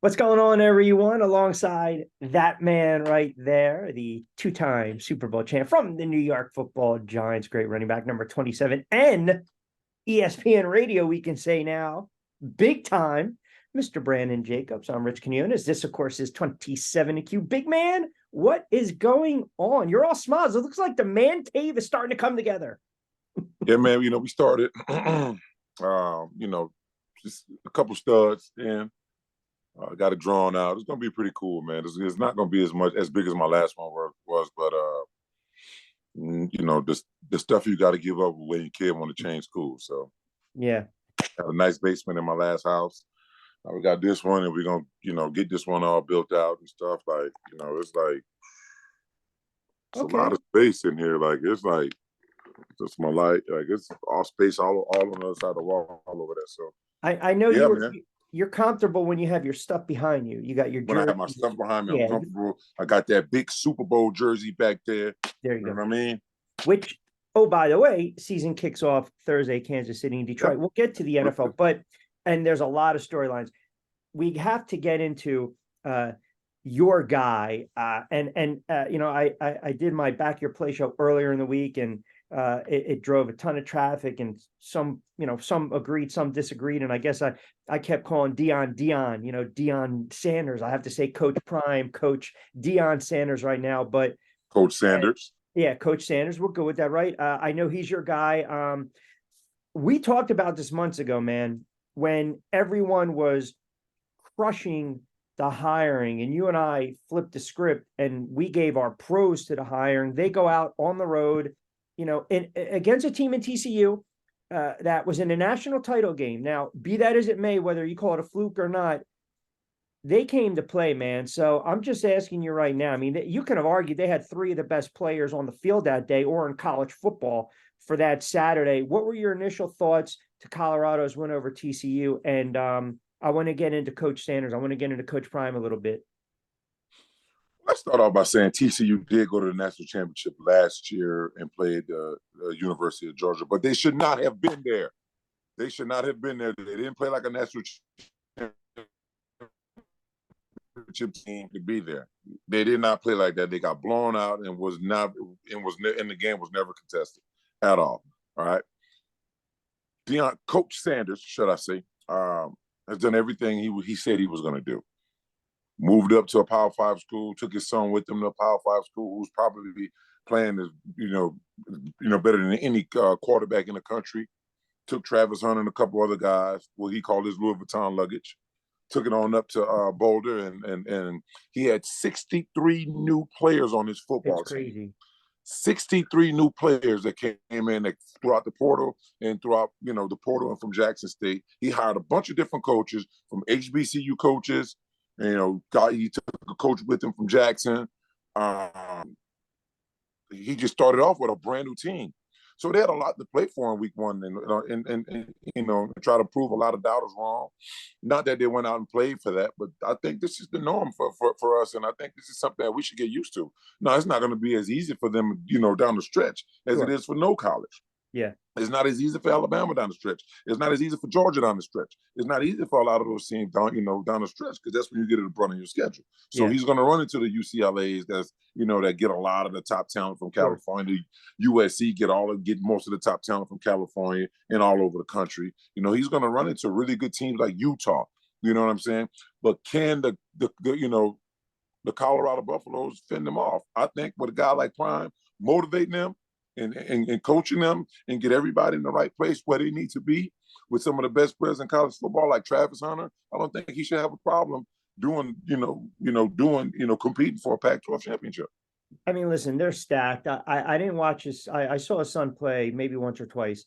What's going on, everyone? Alongside that man right there, the two-time Super Bowl champ from the New York Football Giants, great running back number 27, and ESPN Radio, we can say now, big time, Mr. Brandon Jacobs. I'm Rich Quinones. This, of course, is 27Q. Big man, what is going on? You're all smiles. It looks like the man cave is starting to come together. Yeah, man. We started, just a couple studs and got it drawn out. It's gonna be pretty cool, man. It's not gonna be as big as my last one was, but the stuff you got to give up when your kid want to change schools. So Yeah. I had a nice basement in my last house. We got this one, and we're gonna, get this one all built out and stuff. Like, it's like it's a lot Okay. of space in here. Like, it's like just my life. Like, it's all space all on the other side of the wall, all over there. So I know yeah, man. you're comfortable when you have your stuff behind you. You got your When I jersey. have my stuff behind me, I'm Yeah, comfortable. I got that big Super Bowl jersey back there. there You you know go. what I mean? Which, oh, by the way, season kicks off Thursday, Kansas City and Detroit. Yep. We'll get to the NFL, and there's a lot of storylines. We have to get into your guy. I did my Back Your Play show earlier in the week, and it drove a ton of traffic, and some agreed, some disagreed. And I guess I kept calling Deion Sanders. I have to say Coach Prime, Coach Deion Sanders right now, but Coach Sanders. yeah, Coach Sanders, we'll go with that, right? I know he's your guy. We talked about this months ago, man, when everyone was crushing the hiring, and you and I flipped the script and we gave our pros to the hiring. They go out on the road, against a team in TCU that was in a national title game. Now, be that as it may, whether you call it a fluke or not, they came to play, man. So I'm just asking you right now. I mean, you could have argued they had three of the best players on the field that day or in college football for that Saturday. What were your initial thoughts to Colorado's win over TCU? And I want to get into Coach Sanders. I want to get into Coach Prime a little bit. Let's start off by saying TCU did go to the national championship last year and played the University of Georgia, but they should not have been there. They should not have been there. They didn't play like a national championship team to be there. They did not play like that. They got blown out and the game was never contested at all. All right. Coach Sanders, should I say, has done everything he said he was going to do. Moved up to a Power 5 school, took his son with him to a Power 5 school, who's probably playing as better than any quarterback in the country. Took Travis Hunter and a couple other guys, what he called his Louis Vuitton luggage. Took it on up to Boulder, and he had 63 new players on his football team. 63 new players that came in throughout the portal and throughout, the portal and from Jackson State. He hired a bunch of different coaches, from HBCU coaches. He took a coach with him from Jackson. He just started off with a brand new team. So they had a lot to play for in week one, and try to prove a lot of doubters wrong. Not that they went out and played for that, but I think this is the norm for us, and I think this is something that we should get used to. Now, it's not going to be as easy for them, down the stretch as it is for no college. Yeah. It's not as easy for Alabama down the stretch. It's not as easy for Georgia down the stretch. It's not easy for a lot of those teams down the stretch, because that's when you get at the brunt of your schedule. So he's going to run into the UCLAs that get a lot of the top talent from California. USC get most of the top talent from California and all over the country. He's going to run into really good teams like Utah. You know what I'm saying? But can the Colorado Buffaloes fend them off? I think with a guy like Prime motivating them and coaching them and get everybody in the right place where they need to be with some of the best players in college football, like Travis Hunter, I don't think he should have a problem competing for a Pac-12 championship. I mean, listen, they're stacked. I didn't watch this. I saw his son play maybe once or twice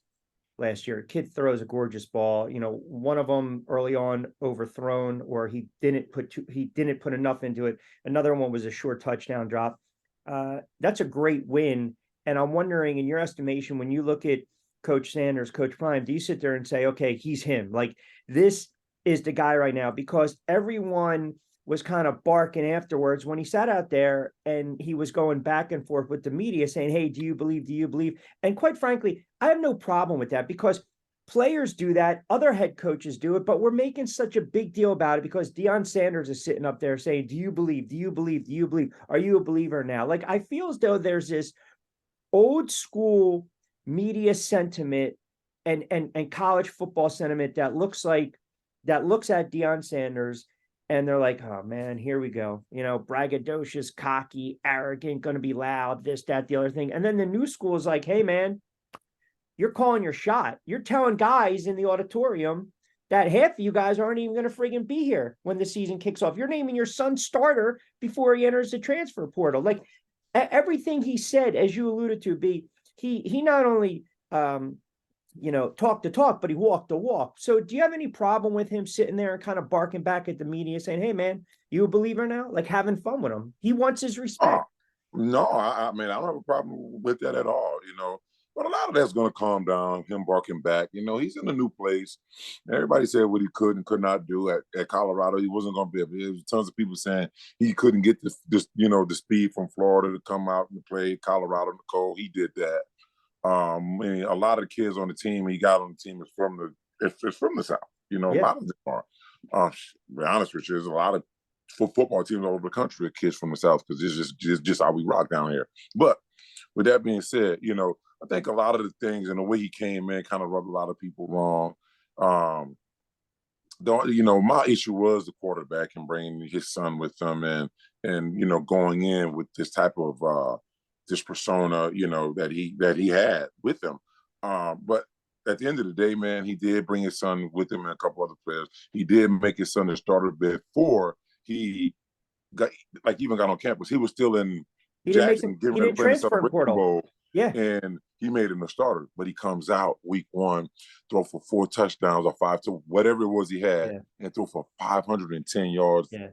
last year. Kid throws a gorgeous ball. One of them early on overthrown, or he didn't put enough into it. Another one was a short touchdown drop. That's a great win. And I'm wondering, in your estimation, when you look at Coach Sanders, Coach Prime, do you sit there and say, okay, he's him? Like, this is the guy right now? Because everyone was kind of barking afterwards when he sat out there and he was going back and forth with the media saying, hey, do you believe? Do you believe? And quite frankly, I have no problem with that, because players do that, other head coaches do it, but we're making such a big deal about it because Deion Sanders is sitting up there saying, "Do you believe? Do you believe? Do you believe? Are you a believer now?" Like I feel as though there's this old school media sentiment and college football sentiment that looks at Deion Sanders and they're like, oh man, here we go. You know, braggadocious, cocky, arrogant, going to be loud, this, that, the other thing. And then the new school is like, hey man, you're calling your shot. You're telling guys in the auditorium that half of you guys aren't even going to friggin' be here when the season kicks off. You're naming your son starter before he enters the transfer portal. Like everything he said, as you alluded to, he not only talked the talk, but he walked the walk. So do you have any problem with him sitting there and kind of barking back at the media saying, hey man, you a believer now? Like having fun with him. He wants his respect. No, I mean, I don't have a problem with that at all, But a lot of that's going to calm down, him barking back. He's in a new place. Everybody said what he could and could not do at Colorado. He wasn't going to be able. There was tons of people saying he couldn't get the speed from Florida to come out and play Colorado in the cold. He did that. And a lot of the kids on the team he got on the team is from the South. A lot of them are. To be honest with you, there's a lot of football teams all over the country are kids from the South because it's just how we rock down here. But with that being said, I think a lot of the things and the way he came in kind of rubbed a lot of people wrong. My issue was the quarterback and bringing his son with him and going in with this type of this persona, that he had with him. But at the end of the day, man, he did bring his son with him and a couple other players. He did make his son the starter before he even got on campus. He was still in Jackson getting ready to play in the Celebration Bowl. Yeah. And he made him a starter, but he comes out week one, throw for 4 touchdowns or 5 to whatever it was he had, and throw for 510 yards. Yeah.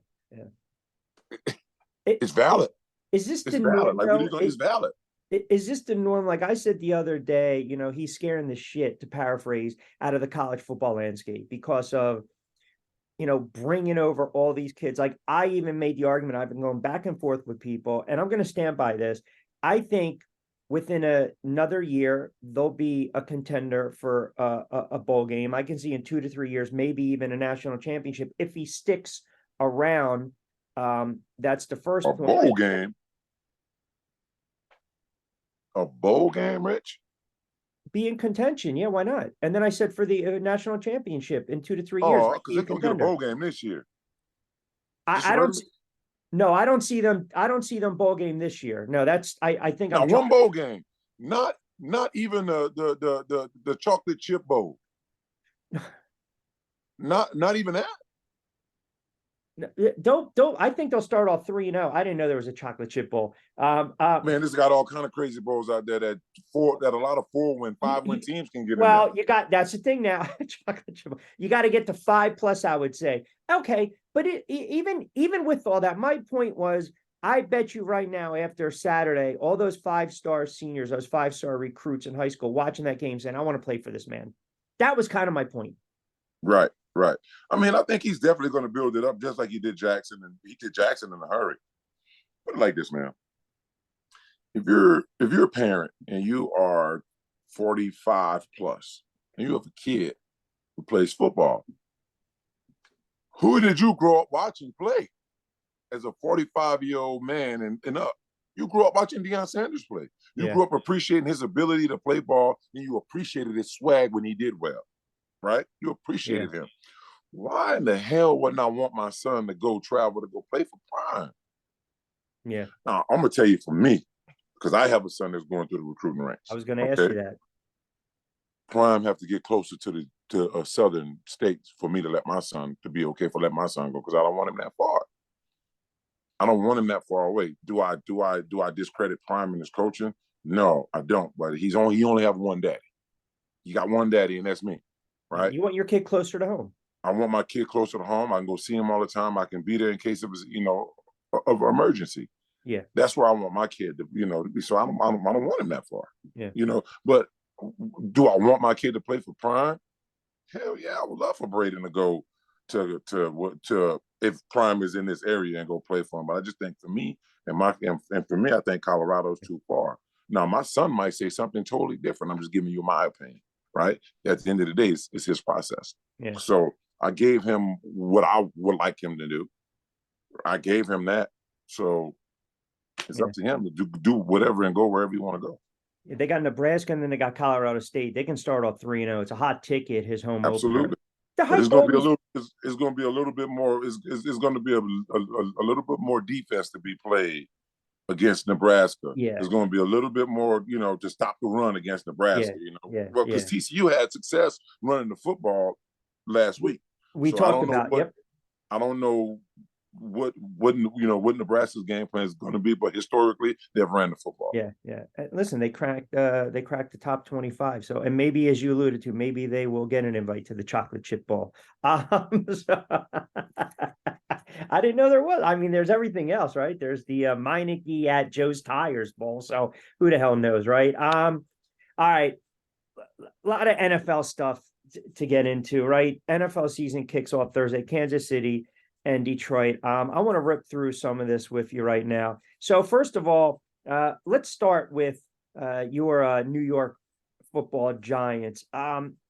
It's valid. Is this it's the valid? norm? It's valid. Is this the norm? Like I said the other day, he's scaring the shit, to paraphrase, out of the college football landscape because of, bringing over all these kids. Like I even made the argument, I've been going back and forth with people, and I'm going to stand by this. I think within another year, they'll be a contender for a bowl game. I can see in 2 to 3 years, maybe even a national championship if he sticks around. That's the first point. A bowl game, Rich? Be in contention. Yeah, why not? And then I said for the national championship in 2 to 3 years. Oh, because they're going to get a bowl game this year. I don't. No, I don't see them. I don't see them bowl game this year. No, that's. I think. Now, one bowl game, not even the chocolate chip bowl. not even that. Don't. I think they'll start off 3-0. I didn't know there was a chocolate chip bowl. Man, this got all kind of crazy bowls out there that a lot of 4-win, 5-win teams can get. Well, that's the thing now. Chocolate chip bowl. You got to get to 5+, I would say. Okay, but even with all that, my point was, I bet you right now after Saturday, all those 5-star seniors, those 5-star recruits in high school watching that game saying, I want to play for this man. That was kind of my point. Right. I mean, I think he's definitely going to build it up just like he did Jackson, and he did Jackson in a hurry. Put it like this, man. If you're a parent and you are 45 plus and you have a kid who plays football, who did you grow up watching play as a 45-year-old man and up? You grew up watching Deion Sanders play. You grew up appreciating his ability to play ball, and you appreciated his swag when he did well, right? You appreciated him. Why in the hell wouldn't I want my son to go travel to go play for Prime? Yeah. Now, I'm going to tell you for me, because I have a son that's going through the recruiting ranks. I was going to ask you that. Prime have to get closer to southern states for me to let my son, to be okay for let my son go, because I don't want him that far. I don't want him that far away. Do I discredit Prime in his coaching? No, I don't. But he only have one daddy. You got one daddy, and that's me, right? You want your kid closer to home. I want my kid closer to home. I can go see him all the time. I can be there in case of of emergency. Yeah, that's where I want my kid to, to be. So I don't want him that far. Yeah, But do I want my kid to play for Prime? Hell yeah, I would love for Braden to go to if Prime is in this area and go play for him. But I just think for me and for me, I think Colorado's too far. Now my son might say something totally different. I'm just giving you my opinion. right? At the end of the day, it's his process. Yeah. So I gave him what I would like him to do. I gave him that. So it's Yeah. up to him to do whatever and go wherever you want to go. They got Nebraska and then they got Colorado State. They can start off 3-0. It's a hot ticket, his home opener. Absolutely. The But hype it's going to be a always, little. It's going to be a little bit more. It's going to be a little bit more defense to be played against Nebraska. yeah, There's going to be a little bit more, to stop the run against yeah, Nebraska. yeah, Well, because yeah. TCU had success running the football last week, We so I talked don't know about, yep. I don't know what Nebraska's game plan is going to be, but historically they've ran the football. Yeah, yeah. Listen, they cracked the top 25. So, and maybe as you alluded to, maybe they will get an invite to the chocolate chip ball. So I didn't know there was. I mean, there's everything else, right? There's the Meineke at Joe's Tires Bowl. So who the hell knows, right? All right. A lot of NFL stuff to get into, right? NFL season kicks off Thursday, Kansas City and Detroit. I want to rip through some of this with you right now. So first of all, let's start with your New York Football Giants.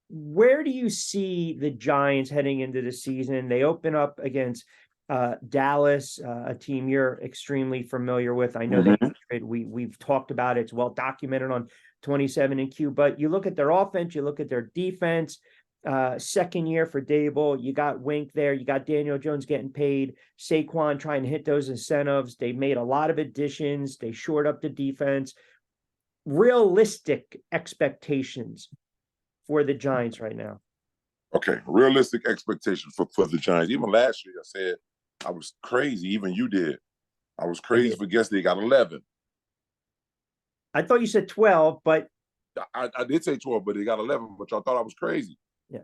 Where do you see the Giants heading into the season? They open up against Dallas, a team you're extremely familiar with. I know we've talked about it. It's well documented on 27 and Q, but you look at their offense, you look at their defense, second year for Dable, you got Wink there, you got Daniel Jones getting paid, Saquon trying to hit those incentives. They made a lot of additions. They shored up the defense. Realistic expectations for the Giants right now. Okay, realistic expectations for the Giants. Even last year, I said I was crazy. Even you did. I was crazy for guessing they got 11. I thought you said 12, but I did say 12, but they got 11. But y'all thought I was crazy. Yeah.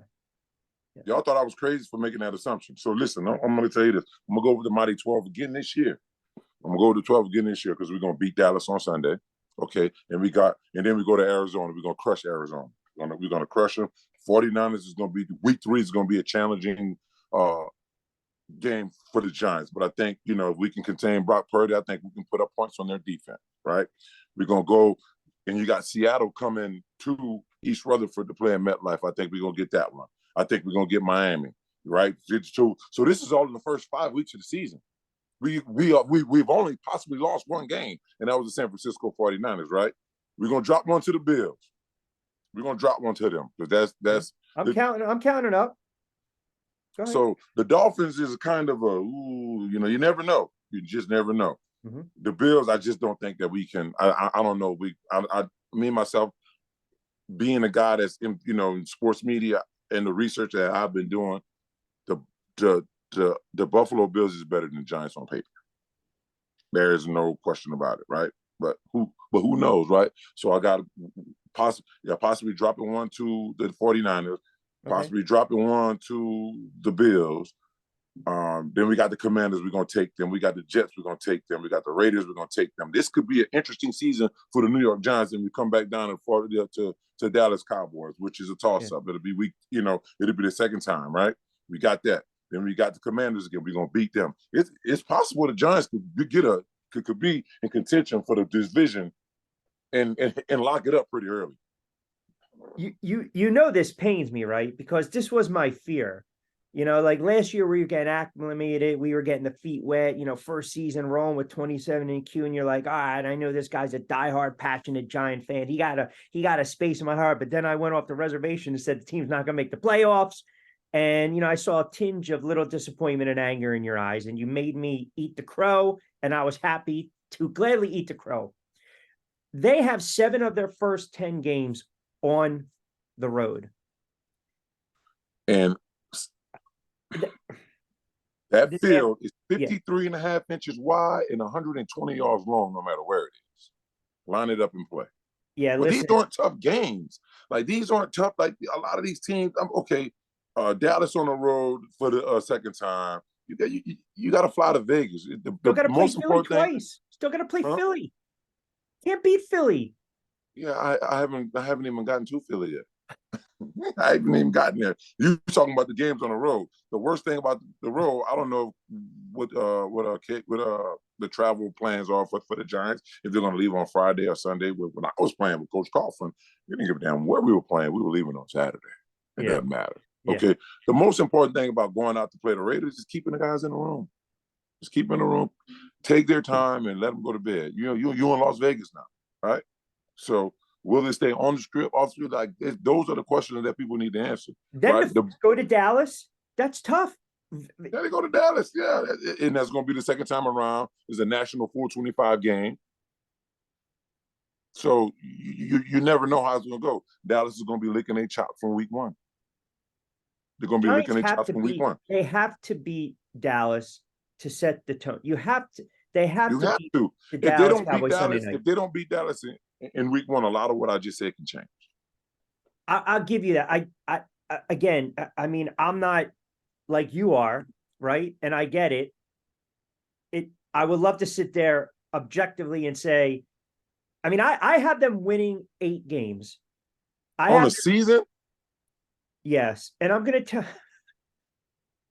Y'all thought I was crazy for making that assumption. So listen, I'm going to tell you this. I'm going to go with the mighty 12 again this year. I'm going to go with the 12 again this year because we're going to beat Dallas on Sunday. Okay, and then we go to Arizona. We're going to crush Arizona. We're going to crush them. 49ers is going to be week 3 is going to be a challenging game for the Giants. But I think, if we can contain Brock Purdy, I think we can put up points on their defense, right? We're going to go, and you got Seattle coming to East Rutherford to play in MetLife. I think we're going to get that one. I think we're going to get Miami, right? So this is all in the first 5 weeks of the season. We've only possibly lost one game, and that was the San Francisco 49ers, right? We're going to drop one to the Bills. We're going to drop one to them because that's. I'm counting up. So the Dolphins is kind of you never know. You just never know. Mm-hmm. The Bills, I just don't think that we can. I don't know. Me myself, being a guy that's in sports media and the research that I've been doing, the Buffalo Bills is better than the Giants on paper. There is no question about it, right? But who knows, right? So I got possibly dropping one to the 49ers, possibly dropping one to the Bills. Then we got the Commanders, we're going to take them. We got the Jets, we're going to take them. We got the Raiders, we're going to take them. This could be an interesting season for the New York Giants, and we come back down in Florida to Dallas Cowboys, which is a toss-up. Yeah. It'll be it'll be the second time, right? We got that. Then we got the Commanders again. We're going to beat them. It's possible the Giants could be in contention for the division and lock it up pretty early. This pains me, right? Because this was my fear. Like last year we were getting acclimated, we were getting the feet wet, first season rolling with 27 and Q, and you're like, all right, I know this guy's a diehard, passionate Giant fan. He got a space in my heart. But then I went off the reservation and said the team's not going to make the playoffs. And, I saw a tinge of little disappointment and anger in your eyes, and you made me eat the crow, and I was happy to gladly eat the crow. They have 7 of their first 10 games on the road. And that field is 53 and a half inches wide and 120 yards long, no matter where it is. Line it up and play. Yeah, but these aren't tough games. Like, these aren't tough. Like, a lot of these teams, Dallas on the road for the second time. You got to fly to Vegas. Still got to play Philly twice. Still got to play Philly. Can't beat Philly. Yeah, I haven't even gotten to Philly yet. I haven't even gotten there. You talking about the games on the road. The worst thing about the road, I don't know what the travel plans are for the Giants, if they're going to leave on Friday or Sunday. When I was playing with Coach Coughlin, we didn't give a damn where we were playing. We were leaving on Saturday. It doesn't matter. Yeah. Okay. The most important thing about going out to play the Raiders is keeping the guys in the room. Just keep them in the room, take their time, and let them go to bed. You know, you're in Las Vegas now, right? So will they stay on the strip, off the strip? Like those are the questions that people need to answer. Then right? go to Dallas. That's tough. Yeah, they go to Dallas. Yeah, and that's going to be the second time around. It's a national 425 game. So you never know how it's going to go. Dallas is going to be licking their chop from week one. They're going to be licking their chop from week one. They have to beat Dallas to set the tone. You have to. They have you to. Have beat to. The if Dallas they don't Cowboys beat Dallas, Sunday night. if they don't beat Dallas in week one, a lot of what I just said can change. I'll give you that. Again, I mean, I'm not like you are, right? And I get it. I would love to sit there objectively and say, I mean, I have them winning 8 games. On a season? Yes. And I'm going to tell.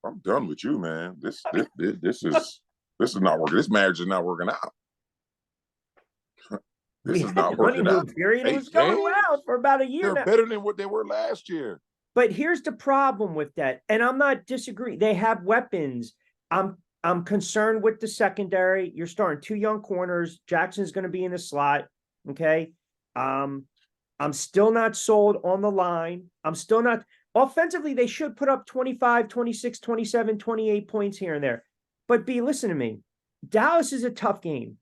I'm done with you, man. This is not working. This marriage is not working out. This is not working out. Period. It was going well for about a year. They're better than what they were last year. But here's the problem with that, and I'm not disagreeing. They have weapons. I'm concerned with the secondary. You're starting 2 young corners. Jackson's going to be in the slot. Okay. I'm still not sold on the line. I'm still not. Offensively, they should put up 25, 26, 27, 28 points here and there. But listen to me. Dallas is a tough game.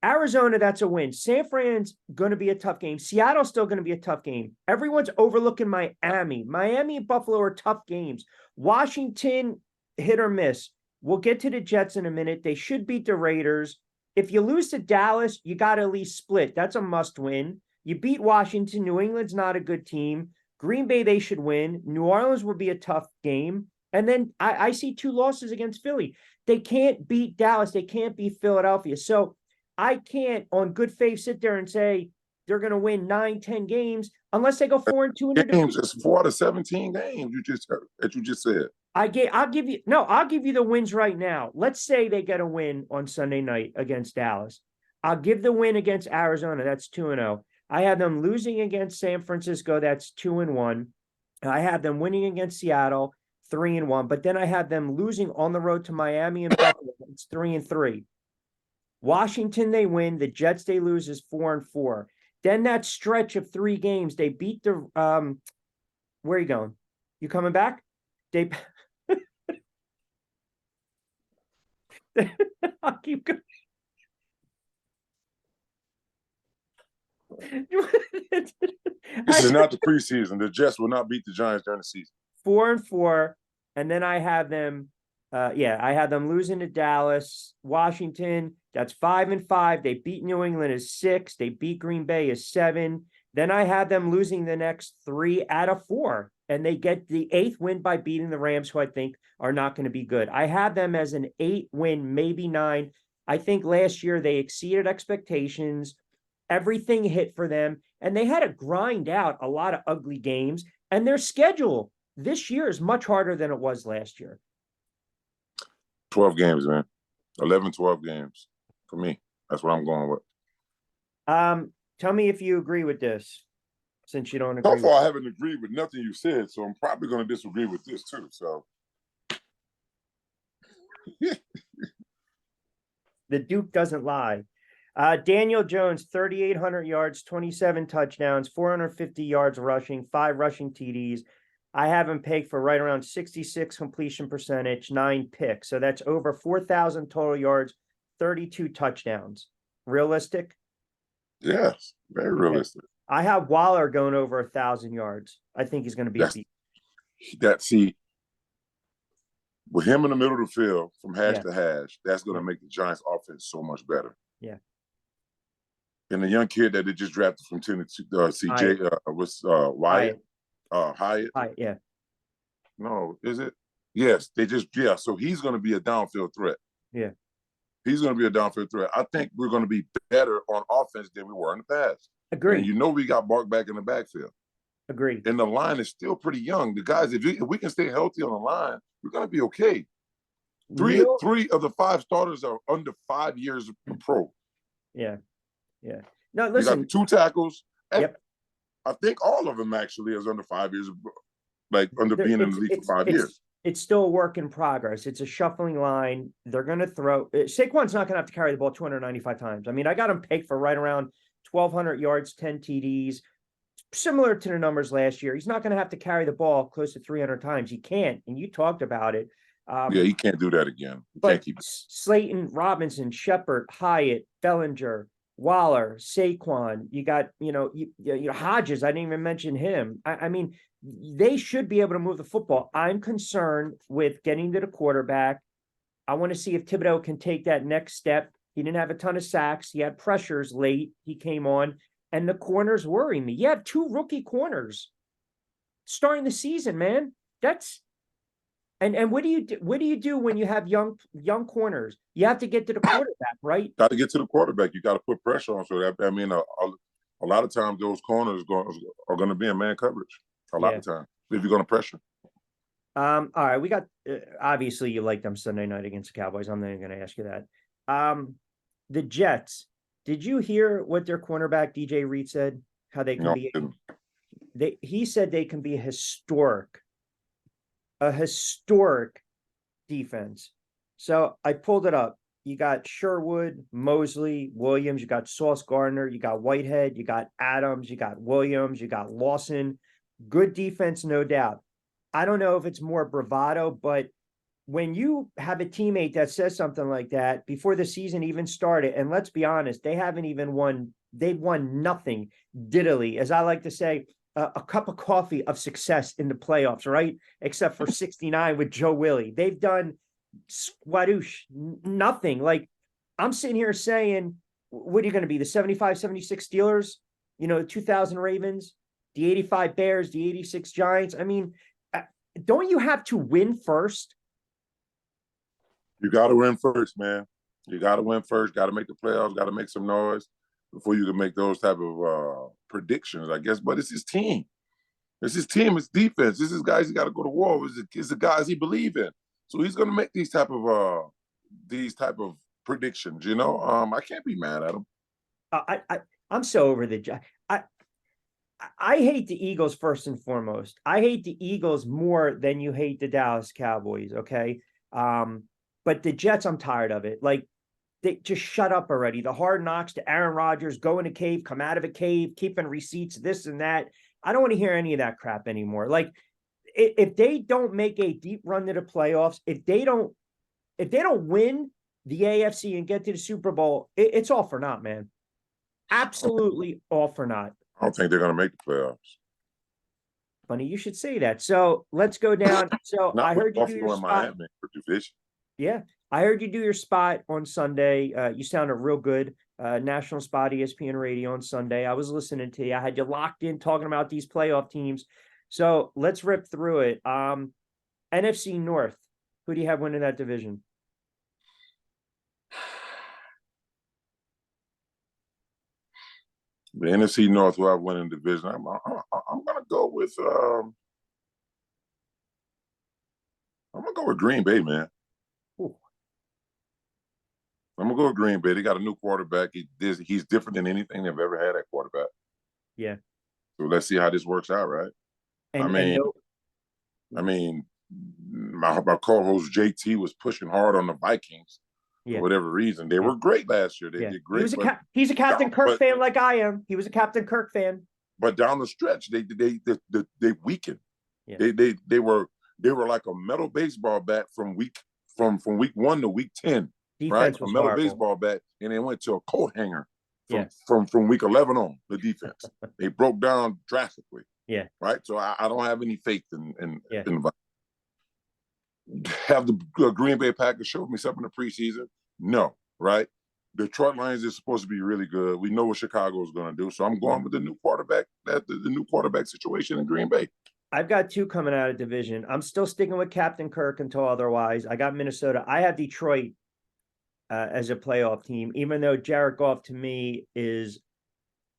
Arizona, that's a win. San Fran's going to be a tough game. Seattle's still going to be a tough game. Everyone's overlooking Miami. Miami and Buffalo are tough games. Washington, hit or miss. We'll get to the Jets in a minute. They should beat the Raiders. If you lose to Dallas, you got to at least split. That's a must win. You beat Washington. New England's not a good team. Green Bay, they should win. New Orleans will be a tough game. And then I see 2 losses against Philly. They can't beat Dallas. They can't beat Philadelphia. So I can't, on good faith, sit there and say they're going to win 9, 10 games unless they go 4-2 games. It's 4 out of 17 games. You just said. I'll give you the wins right now. Let's say they get a win on Sunday night against Dallas. I'll give the win against Arizona. That's 2-0. I have them losing against San Francisco. That's 2-1. I have them winning against Seattle, 3-1. But then I have them losing on the road to Miami and Buffalo. It's 3-3. Washington, they win. The Jets, they lose, is 4-4. Then that stretch of 3 games, they beat the where are you going? You coming back? I'll keep going. This is not the preseason. The Jets will not beat the Giants during the season. 4-4, and then I have them. I have them losing to Dallas, Washington. That's 5-5. They beat New England as 6. They beat Green Bay as 7. Then I have them losing the next 3 out of 4, and they get the 8th win by beating the Rams, who I think are not going to be good. I have them as an 8 win, maybe 9. I think last year they exceeded expectations. Everything hit for them, and they had to grind out a lot of ugly games. And their schedule this year is much harder than it was last year. 12 games, man. 11, 12 games for me. That's what I'm going with. Tell me if you agree with this, since you don't agree. So far, I haven't agreed with nothing you said, so I'm probably going to disagree with this too. So, the Duke doesn't lie. Daniel Jones, 3,800 yards, 27 touchdowns, 450 yards rushing, 5 rushing TDs. I have him pegged for right around 66 completion percentage, 9 picks. So that's over 4,000 total yards, 32 touchdowns. Realistic? Yes, very realistic. I have Waller going over 1,000 yards. I think he's going to be a beast. With him in the middle of the field from hash to hash, that's going to make the Giants' offense so much better. Yeah. And the young kid that they just drafted from Tennessee, CJ, Wyatt. Hyatt. Yeah. No, is it? Yes, so he's going to be a downfield threat. Yeah. He's going to be a downfield threat. I think we're going to be better on offense than we were in the past. Agree. And we got Bark back in the backfield. Agree. And the line is still pretty young. The guys, if we can stay healthy on the line, we're going to be okay. Neil, Three of the 5 starters are under 5 years of pro. yeah, yeah. No, You got listen. 2 tackles. Yep. I think all of them actually is under 5 years, like under being in the league for 5 years. It's still a work in progress. It's a shuffling line. They're going to throw. Saquon's not going to have to carry the ball 295 times. I mean, I got him pegged for right around 1,200 yards, 10 TDs, similar to the numbers last year. He's not going to have to carry the ball close to 300 times. He can't, and you talked about it. Yeah, he can't do that again. He But can't keep it. Slayton, Robinson, Shepard, Hyatt, Bellinger, Waller, Saquon, you got, Hodges. I didn't even mention him. I mean, they should be able to move the football. I'm concerned with getting to the quarterback. I want to see if Thibodeau can take that next step. He didn't have a ton of sacks. He had pressures late. He came on, and the corners worry me. You have 2 rookie corners starting the season, man. And what do you do? What do you do when you have young corners? You have to get to the quarterback, right? Got to get to the quarterback. You got to put pressure on. So that, I mean, a lot of times those corners are going to be in man coverage. A lot of times if you're going to pressure. All right, we got obviously you like them Sunday night against the Cowboys. I'm not even going to ask you that. The Jets. Did you hear what their cornerback DJ Reed said? How they can he said they can be a historic defense. So I pulled it up. You got Sherwood, Mosley, Williams, you got Sauce Gardner, you got Whitehead, you got Adams, you got Williams, you got Lawson. Good defense, no doubt. I don't know if it's more bravado, but when you have a teammate that says something like that before the season even started, and let's be honest, they haven't even won, they've won nothing diddly, as I like to say, a cup of coffee of success in the playoffs, right? Except for 69 with Joe Willie. They've done squadoosh, nothing. Like, I'm sitting here saying, what are you going to be, the 75, 76 Steelers? The 2000 Ravens, the 85 Bears, the 86 Giants? I mean, don't you have to win first? You got to win first, man. You got to win first. Got to make the playoffs. Got to make some noise before you can make those type of predictions, I guess. But it's his team. It's his team. It's defense. This is guys he got to go to war with. It's the guys he believe in. So he's going to make these type of predictions. I can't be mad at him. I'm so over the. I hate the Eagles first and foremost. I hate the Eagles more than you hate the Dallas Cowboys. Okay. But the Jets, I'm tired of it. Like, they just shut up already. The hard knocks to Aaron Rodgers, go in a cave, come out of a cave, keeping receipts, this and that. I don't want to hear any of that crap anymore. Like, if they don't make a deep run to the playoffs, if they don't win the AFC and get to the Super Bowl, it's all for naught, man. Absolutely all for naught. I don't think they're going to make the playoffs. Funny you should say that. So let's go down. So I heard you do your spot. Yeah, I heard you do your spot on Sunday. You sounded real good. National spot, ESPN radio on Sunday. I was listening to you. I had you locked in talking about these playoff teams. So let's rip through it. NFC North. Who do you have winning that division? The NFC North, who I win in division, I'm going to go with Green Bay, man. Ooh. I'm going to go with Green Bay. They got a new quarterback. He's different than anything they've ever had at quarterback. Yeah. So let's see how this works out, right? My co-host JT was pushing hard on the Vikings. For whatever reason. They were great last year. They did great. He's a Captain Kirk fan like I am. He was a Captain Kirk fan. But down the stretch, they weakened. Yeah. They were like a metal baseball bat from week 1 to week 10. Defense right? was a metal horrible. baseball bat, and they went to a coat hanger from week 11 on, the defense. They broke down drastically. Yeah. Right. So I don't have any faith in the Vikings. Have the Green Bay Packers showed me something in the preseason? No, right? Detroit Lions is supposed to be really good. We know what Chicago is going to do, so I'm going with the new quarterback. The new quarterback situation in Green Bay. I've got 2 coming out of division. I'm still sticking with Captain Kirk until otherwise. I got Minnesota. I have Detroit as a playoff team, even though Jared Goff to me is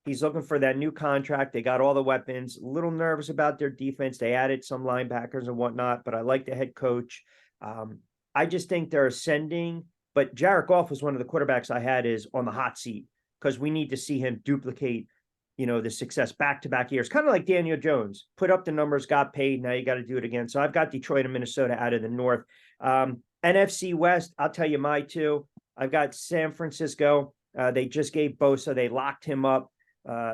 He's looking for that new contract. They got all the weapons. A little nervous about their defense. They added some linebackers and whatnot, but I like the head coach. I just think they're ascending. But Jared Goff was one of the quarterbacks I had is on the hot seat because we need to see him duplicate, the success back-to-back years. Kind of like Daniel Jones. Put up the numbers, got paid. Now you got to do it again. So I've got Detroit and Minnesota out of the North. NFC West, I'll tell you my two. I've got San Francisco. They just gave Bosa. They locked him up.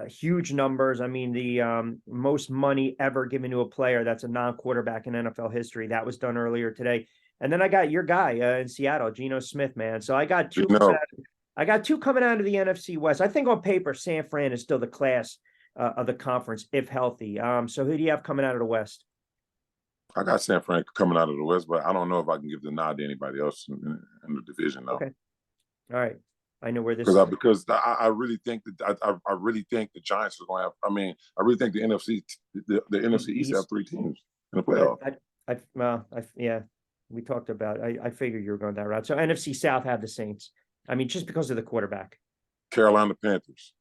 Huge numbers. I mean, the most money ever given to a player that's a non-quarterback in NFL history. That was done earlier today. And then I got your guy in Seattle, Geno Smith, man. So I got two. I got two coming out of the NFC West. I think on paper, San Fran is still the class of the conference if healthy. So who do you have coming out of the West? I got San Fran coming out of the West, but I don't know if I can give the nod to anybody else in the division though. Okay. All right. I know where this is. Because I really think that I really think the Giants are going to have. I mean, I really think the NFC East have three teams in the playoff. Yeah, we talked about. I figured you were going that route. So NFC South have the Saints. I mean, just because of the quarterback. Carolina Panthers.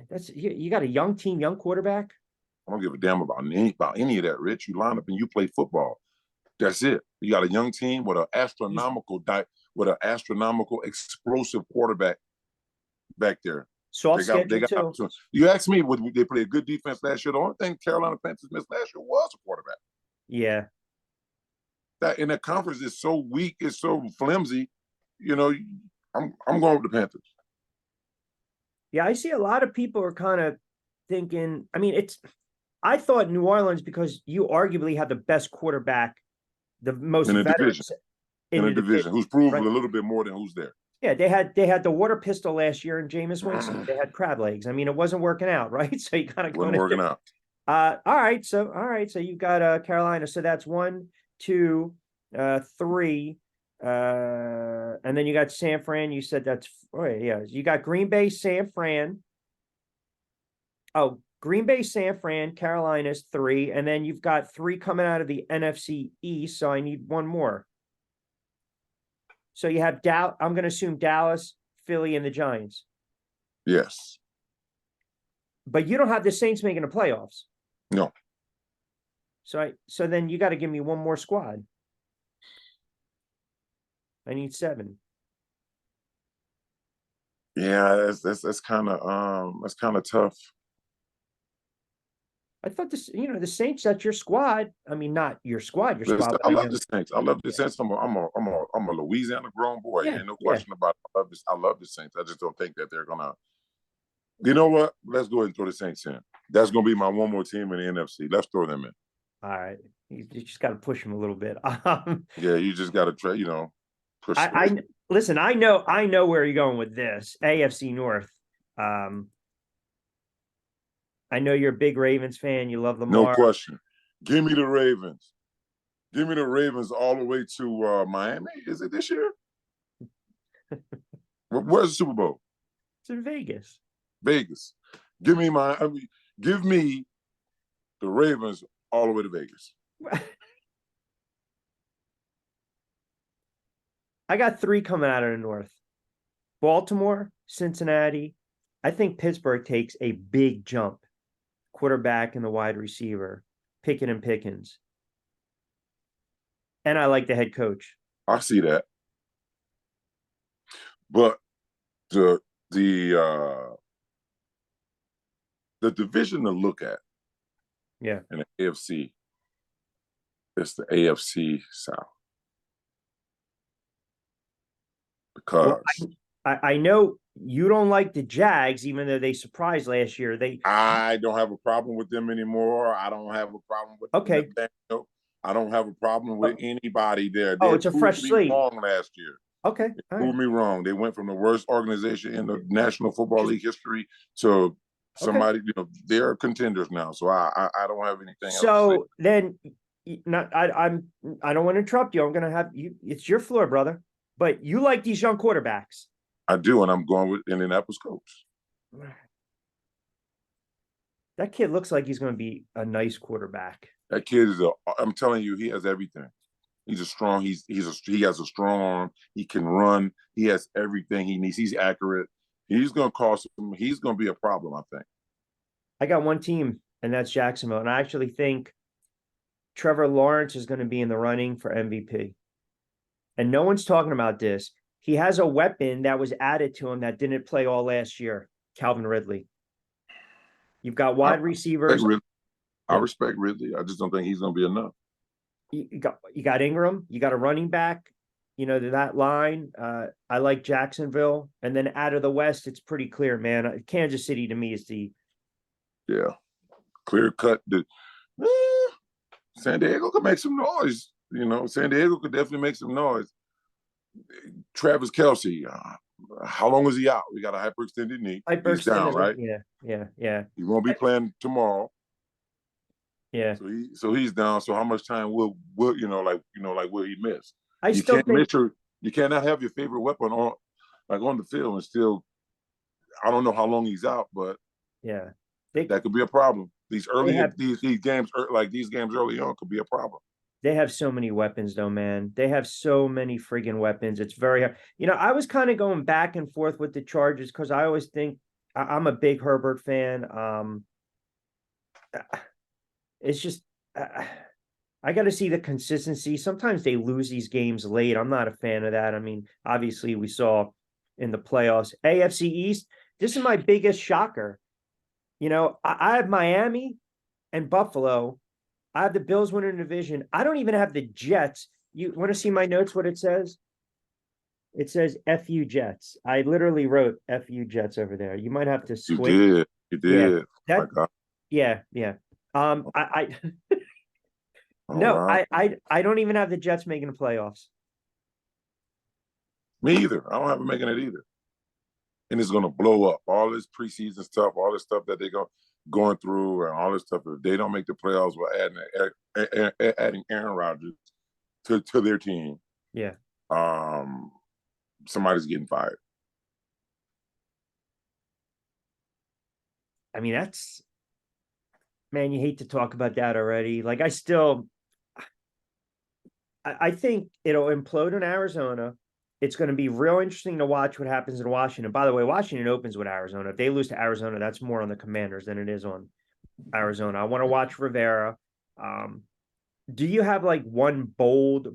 That's you got a young team, young quarterback. I don't give a damn about any of that, Rich. You line up and you play football. That's it. You got a young team with an astronomical explosive quarterback back there. Soft schedule too. You asked me, would they play a good defense last year? The only thing Carolina Panthers missed last year was a quarterback. Yeah. That in that conference is so weak, it's so flimsy. I'm going with the Panthers. Yeah, I see a lot of people are kind of thinking. I mean, I thought New Orleans because you arguably have the best quarterback. The most in the division, who's proved a little bit more than who's there. Yeah, they had the water pistol last year in Jameis Winston. They had crab legs. I mean, it wasn't working out, right? So you kind of wasn't working out. All right, so you've got Carolina. So that's 1, 2, 3, and then you got San Fran. You said that's You got Green Bay, San Fran. Oh, Green Bay, San Fran, Carolina's 3, and then you've got 3 coming out of the NFC East, so I need one more. So you have I'm going to assume Dallas, Philly, and the Giants. Yes. But you don't have the Saints making the playoffs. No. So then you got to give me one more squad. I need 7. Yeah, that's kind of tough. I thought the Saints, that's your squad. I mean, not your squad, squad. I love the Saints. I love the Saints. I'm a Louisiana grown boy. Yeah, Ain't no question about it. I love the Saints. I just don't think that they're gonna. You know what? Let's go ahead and throw the Saints in. That's gonna be my one more team in the NFC. Let's throw them in. All right, you just got to push them a little bit. Yeah, you just got to try. Push. Listen. I know where you're going with this AFC North. I know you're a big Ravens fan. You love Lamar. No question. Give me the Ravens. Give me the Ravens all the way to Miami. Is it this year? Where's the Super Bowl? It's in Vegas. Vegas. Give me the Ravens all the way to Vegas. I got 3 coming out of the North. Baltimore, Cincinnati. I think Pittsburgh takes a big jump. Quarterback and the wide receiver, Pickett and Pickens. And I like the head coach. I see that. But the division to look at in the AFC is the AFC South. Because I know you don't like the Jags, even though they surprised last year. I don't have a problem with them anymore. I don't have a problem with them. I don't have a problem with anybody there. It's a fresh slate. Wrong last year. Okay, they proved me wrong. They went from the worst organization in the National Football League history to somebody. They're contenders now. So I don't have anything else. So then, I don't want to interrupt you. I'm going to have you. It's your floor, brother. But you like these young quarterbacks. I do, and I'm going with Indianapolis Colts. That kid looks like he's going to be a nice quarterback. That kid I'm telling you, he has everything. He's a strong. He has a strong arm. He can run. He has everything he needs. He's accurate. He's going to cost him. He's going to be a problem, I think. I got one team, and that's Jacksonville. And I actually think Trevor Lawrence is going to be in the running for MVP. And no one's talking about this. He has a weapon that was added to him that didn't play all last year, Calvin Ridley. You've got wide receivers. I respect Ridley. I just don't think he's going to be enough. You got Ingram. You got a running back. You know, that line. I like Jacksonville. And then out of the West, it's pretty clear, man. Kansas City to me is the clear cut. San Diego could make some noise. You know, San Diego could definitely make some noise. Travis Kelce, how long is he out? We got a hyperextended knee. He's down, right? Yeah. He won't be playing tomorrow. Yeah. So he's down. So how much time will will he miss? You cannot have your favorite weapon on the field and still. I don't know how long he's out, but that could be a problem. These games early on could be a problem. They have so many weapons, though, man. They have so many friggin' weapons. It's very hard. You know, I was kind of going back and forth with the Chargers because I always think I'm a big Herbert fan. It's just I got to see the consistency. Sometimes they lose these games late. I'm not a fan of that. I mean, obviously, we saw in the playoffs, AFC East. This is my biggest shocker. You know, I have Miami and Buffalo. I have the Bills winning the division. I don't even have the Jets. You want to see my notes, what it says? It says FU Jets. I literally wrote FU Jets over there. You might have to squint. You did. Yeah. I don't even have the Jets making the playoffs. Me either. I don't have them making it either. And it's going to blow up. All this preseason stuff, all this stuff that they're going through and all this stuff. If they don't make the playoffs, we're adding Aaron Rodgers to their team. Yeah. Somebody's getting fired. I mean, man, you hate to talk about that already. Like, I think it'll implode in Arizona. It's going to be real interesting to watch what happens in Washington. By the way, Washington opens with Arizona. If they lose to Arizona, that's more on the Commanders than it is on Arizona. I want to watch Rivera. Do you have like one bold,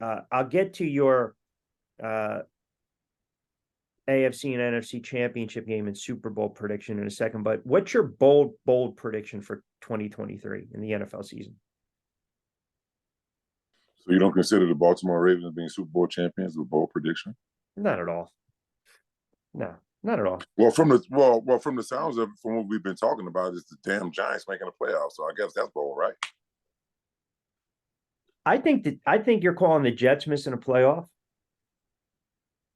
I'll get to your AFC and NFC championship game and Super Bowl prediction in a second, but what's your bold prediction for 2023 in the NFL season? So you don't consider the Baltimore Ravens being Super Bowl champions a bold prediction? Not at all. No, not at all. Well, from the sounds of it, from what we've been talking about, is the damn Giants making the playoffs. So I guess that's bold, right? I think you're calling the Jets missing a playoff.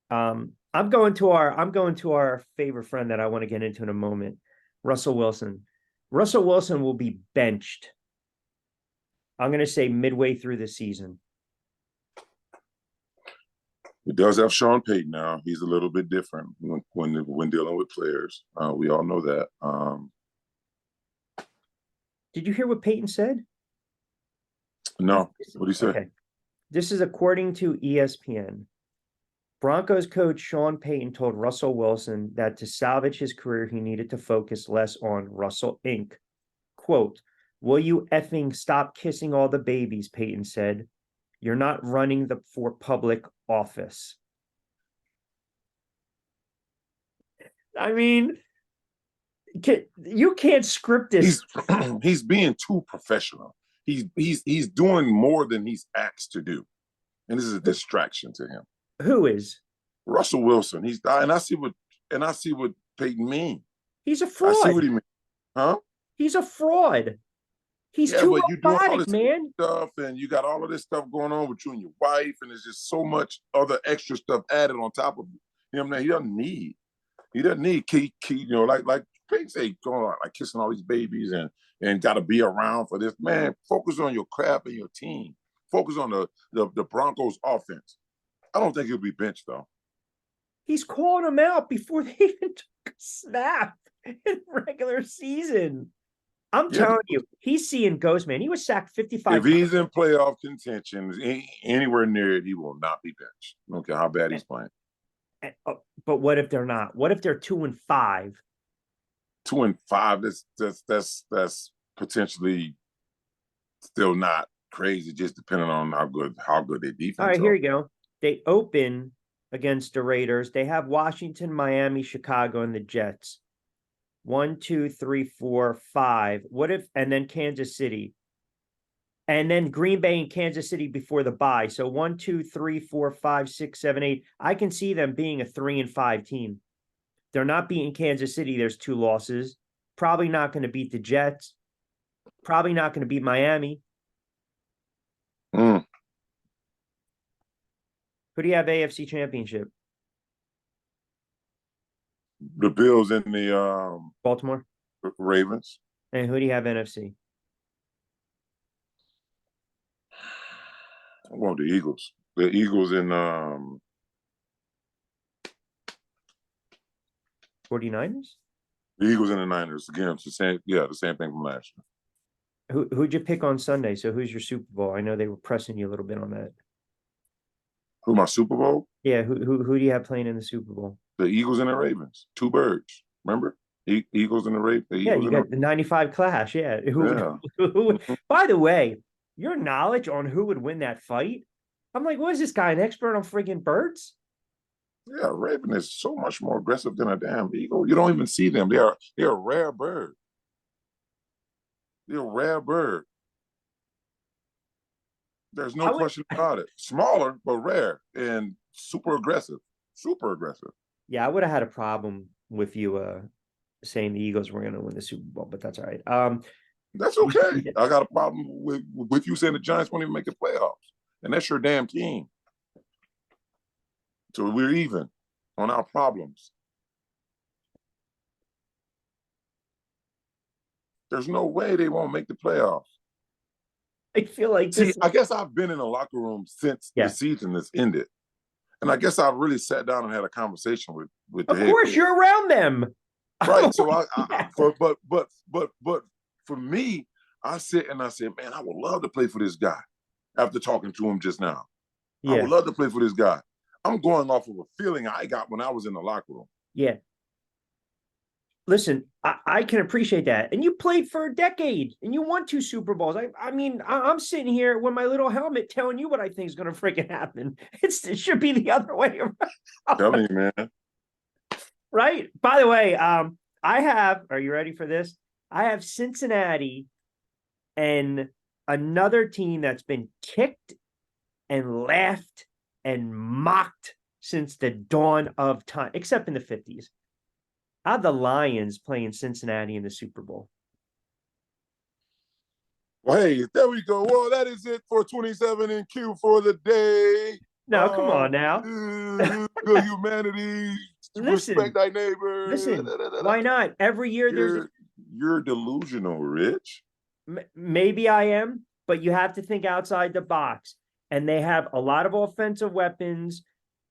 I'm going to our favorite friend that I want to get into in a moment, Russell Wilson. Russell Wilson will be benched. I'm going to say midway through the season. He does have Sean Payton now. He's a little bit different when dealing with players. We all know that. Did you hear what Payton said? No. What did he say? Okay. This is according to ESPN. Broncos coach Sean Payton told Russell Wilson that to salvage his career, he needed to focus less on Russell Inc. Quote, "Will you effing stop kissing all the babies?" Payton said. "You're not running for public office." I mean, you can't script this. He's being too professional. He's doing more than he's asked to do, and this is a distraction to him. Who is? Russell Wilson. I see what Payton means. He's a fraud. I see what he means. Huh? He's a fraud. He's too but you doing all this man. Stuff, and you got all of this stuff going on with you and your wife, and there's just so much other extra stuff added on top of him that he doesn't need. He doesn't need like Payton say, going on like kissing all these babies and got to be around for this. Man, focus on your craft and your team. Focus on the Broncos offense. I don't think he'll be benched though. He's calling them out before they even took a snap in regular season. I'm telling you, he's seeing ghosts, man. He was sacked 55 times. If he's in playoff contention, anywhere near it, he will not be benched. I don't care how bad he's playing. But what if they're not? What if they're 2-5? 2-5. That's potentially still not crazy, just depending on how good their All defense right, here are. you go. They open against the Raiders. They have Washington, Miami, Chicago, and the Jets. 1, 2, 3, 4, 5. What if, and then Kansas City, and then Green Bay and Kansas City before the bye. So 1, 2, 3, 4, 5, 6, 7, 8. I can see them being a 3-5 team. They're not beating Kansas City. There's 2 losses. Probably not going to beat the Jets. Probably not going to beat Miami. Mm. Who do you have AFC Championship? The Bills and the Baltimore. Ravens. And who do you have NFC? Well, the Eagles. The Eagles and 49ers? the Eagles and the Niners. Again, it's the same. Yeah, the same thing from last year. Who'd you pick on Sunday? So who's your Super Bowl? I know they were pressing you a little bit on that. Who my Super Bowl? Yeah, who do you have playing in the Super Bowl? The Eagles and the Ravens. 2 birds. Remember? Eagles and the Ravens. Yeah, you got the 95 clash. Yeah. Yeah. By the way, your knowledge on who would win that fight, I'm like, what is this guy, an expert on friggin' birds? Yeah, Raven is so much more aggressive than a damn eagle. You don't even see them. They're a rare bird. They're a rare bird. There's no question about it. Smaller, but rare and super aggressive. Super aggressive. Yeah, I would have had a problem with you saying the Eagles were going to win the Super Bowl, but that's all right. That's okay. I got a problem with you saying the Giants won't even make the playoffs, and that's your damn team. So we're even on our problems. There's no way they won't make the playoffs. I feel like See, I guess I've been in a locker room since the season has ended. And I guess I've really sat down and had a conversation with the Of course, you're around them. Right. So but for me, I sit and I said, man, I would love to play for this guy after talking to him just now. Yeah. I would love to play for this guy. I'm going off of a feeling I got when I was in the locker room. Yeah. Listen, I can appreciate that. And you played for a decade and you won 2 Super Bowls. I mean, I'm sitting here with my little helmet telling you what I think is going to freaking happen. It should be the other way around. Tell me, man. Right. By the way, I have, are you ready for this? I have Cincinnati and another team that's been kicked and laughed and mocked since the dawn of time, except in the 50s. I have the Lions playing Cincinnati in the Super Bowl. Well, hey, there we go. Well, that is it for 27 in Q for the day. No, come on now. The humanity. Listen, respect thy neighbor. Listen, why not? Every year you're delusional, Rich. Maybe I am, but you have to think outside the box. And they have a lot of offensive weapons.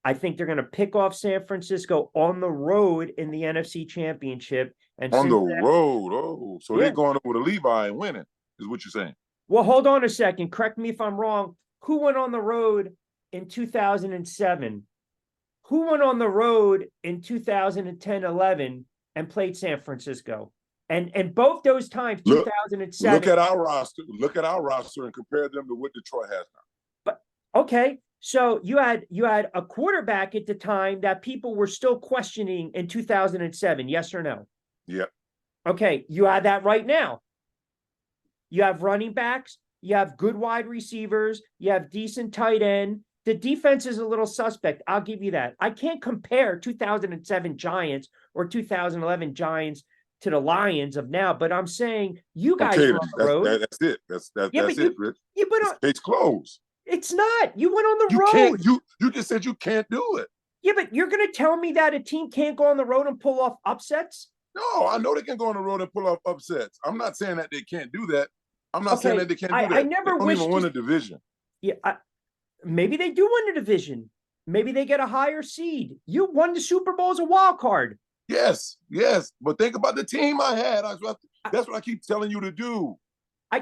I think they're going to pick off San Francisco on the road in the NFC Championship. And on the road. Oh, so they're going over to Levi and winning, is what you're saying. Well, hold on a second. Correct me if I'm wrong. Who went on the road in 2007? Who went on the road in 2010-11 and played San Francisco? And both those times, 2007. Look at our roster. Look at our roster and compare them to what Detroit has now. But okay. So you had a quarterback at the time that people were still questioning in 2007, yes or no? Yeah. Okay, you have that right now. You have running backs, you have good wide receivers, you have decent tight end. The defense is a little suspect. I'll give you that. I can't compare 2007 Giants or 2011 Giants to the Lions of now, but I'm saying you guys are on the road. That's it. That's it, Rich. Yeah, but it's closed. It's not. You went on the road. You just said you can't do it. Yeah, but you're going to tell me that a team can't go on the road and pull off upsets? No, I know they can go on the road and pull off upsets. I'm not saying that they can't do that. I'm not saying that they can't do that. I never they don't even win a division. Yeah, maybe they do win the division. Maybe they get a higher seed. You won the Super Bowl as a wild card. Yes. But think about the team I had. That's what I keep telling you to do.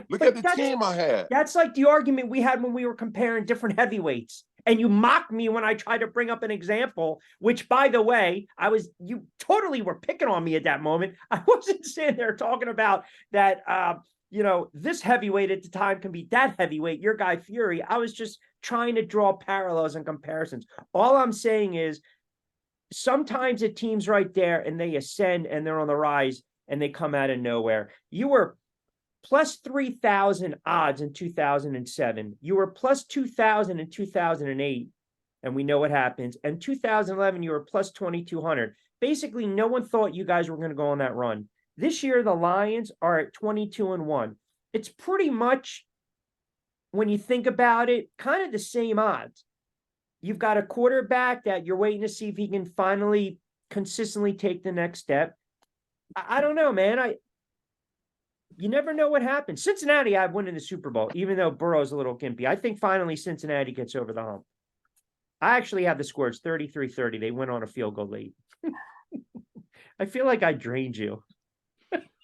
Look at the team I had. That's like the argument we had when we were comparing different heavyweights. And you mocked me when I tried to bring up an example, which, by the way, you totally were picking on me at that moment. I wasn't sitting there talking about that, this heavyweight at the time can be that heavyweight, your guy Fury. I was just trying to draw parallels and comparisons. All I'm saying is sometimes a team's right there and they ascend and they're on the rise and they come out of nowhere. You were plus 3,000 odds in 2007. You were plus 2,000 in 2008, and we know what happens. And 2011, you were plus 2,200. Basically, no one thought you guys were going to go on that run. This year, the Lions are at 22-1. It's pretty much, when you think about it, kind of the same odds. You've got a quarterback that you're waiting to see if he can finally consistently take the next step. I don't know, man. You never know what happens. Cincinnati, I've won in the Super Bowl, even though Burrow's a little gimpy. I think finally Cincinnati gets over the hump. I actually have the scores 33-30. They went on a field goal late. I feel like I drained you.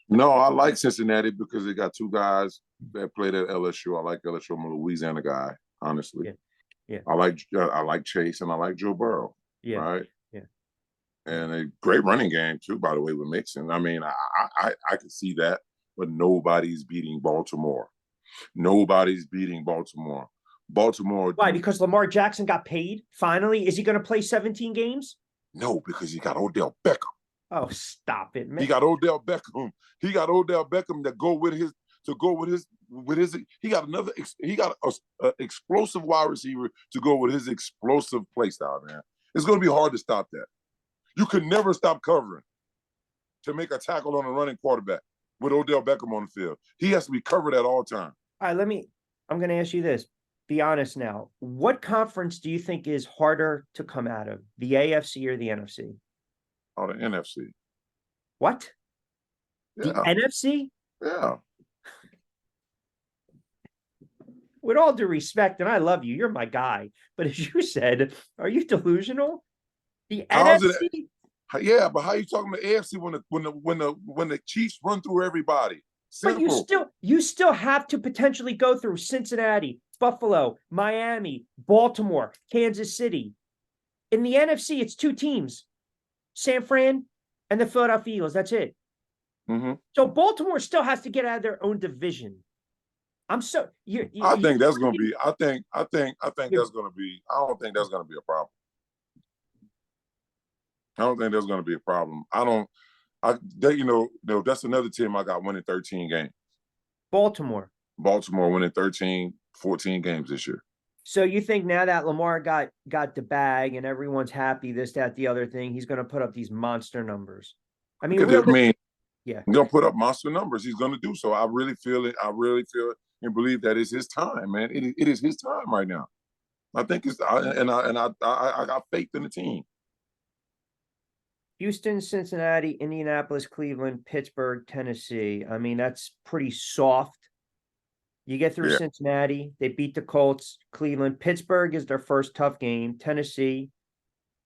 No, I like Cincinnati because they got two guys that played at LSU. I like LSU. I'm a Louisiana guy, honestly. Yeah. I like Chase and I like Joe Burrow. Yeah. Right. Yeah. And a great running game too, by the way, with Mixon. I mean, I can see that, but nobody's beating Baltimore. Nobody's beating Baltimore. Baltimore. Why? Because Lamar Jackson got paid finally? Is he going to play 17 games? No, because he got Odell Beckham. Oh, stop it, man. He got Odell Beckham. He got Odell Beckham to go with his. He got an explosive wide receiver to go with his explosive play style, man. It's going to be hard to stop that. You could never stop covering to make a tackle on a running quarterback with Odell Beckham on the field. He has to be covered at all times. All right, I'm going to ask you this. Be honest now. What conference do you think is harder to come out of, the AFC or the NFC? Oh, the NFC. What? Yeah. The NFC? Yeah. With all due respect, and I love you, you're my guy. But as you said, are you delusional? The NFC? Yeah, but how you talking about AFC when the Chiefs run through everybody? Simple. But you still have to potentially go through Cincinnati, Buffalo, Miami, Baltimore, Kansas City. In the NFC, it's two teams, San Fran and the Philadelphia Eagles. That's it. Mm-hmm. So Baltimore still has to get out of their own division. I think that's going to be. I think that's going to be. I don't think that's going to be a problem. I don't think that's going to be a problem. That's another team I got winning 13 games. Baltimore winning 13, 14 games this year. So you think now that Lamar got the bag and everyone's happy, this, that, the other thing, he's going to put up these monster numbers? I mean, yeah, he's going to put up monster numbers. He's going to do so. I really feel it. I really feel it and believe that it's his time, man. It is his time right now. I think I got faith in the team. Houston, Cincinnati, Indianapolis, Cleveland, Pittsburgh, Tennessee. I mean, that's pretty soft. You get through Cincinnati, they beat the Colts. Cleveland, Pittsburgh is their first tough game. Tennessee,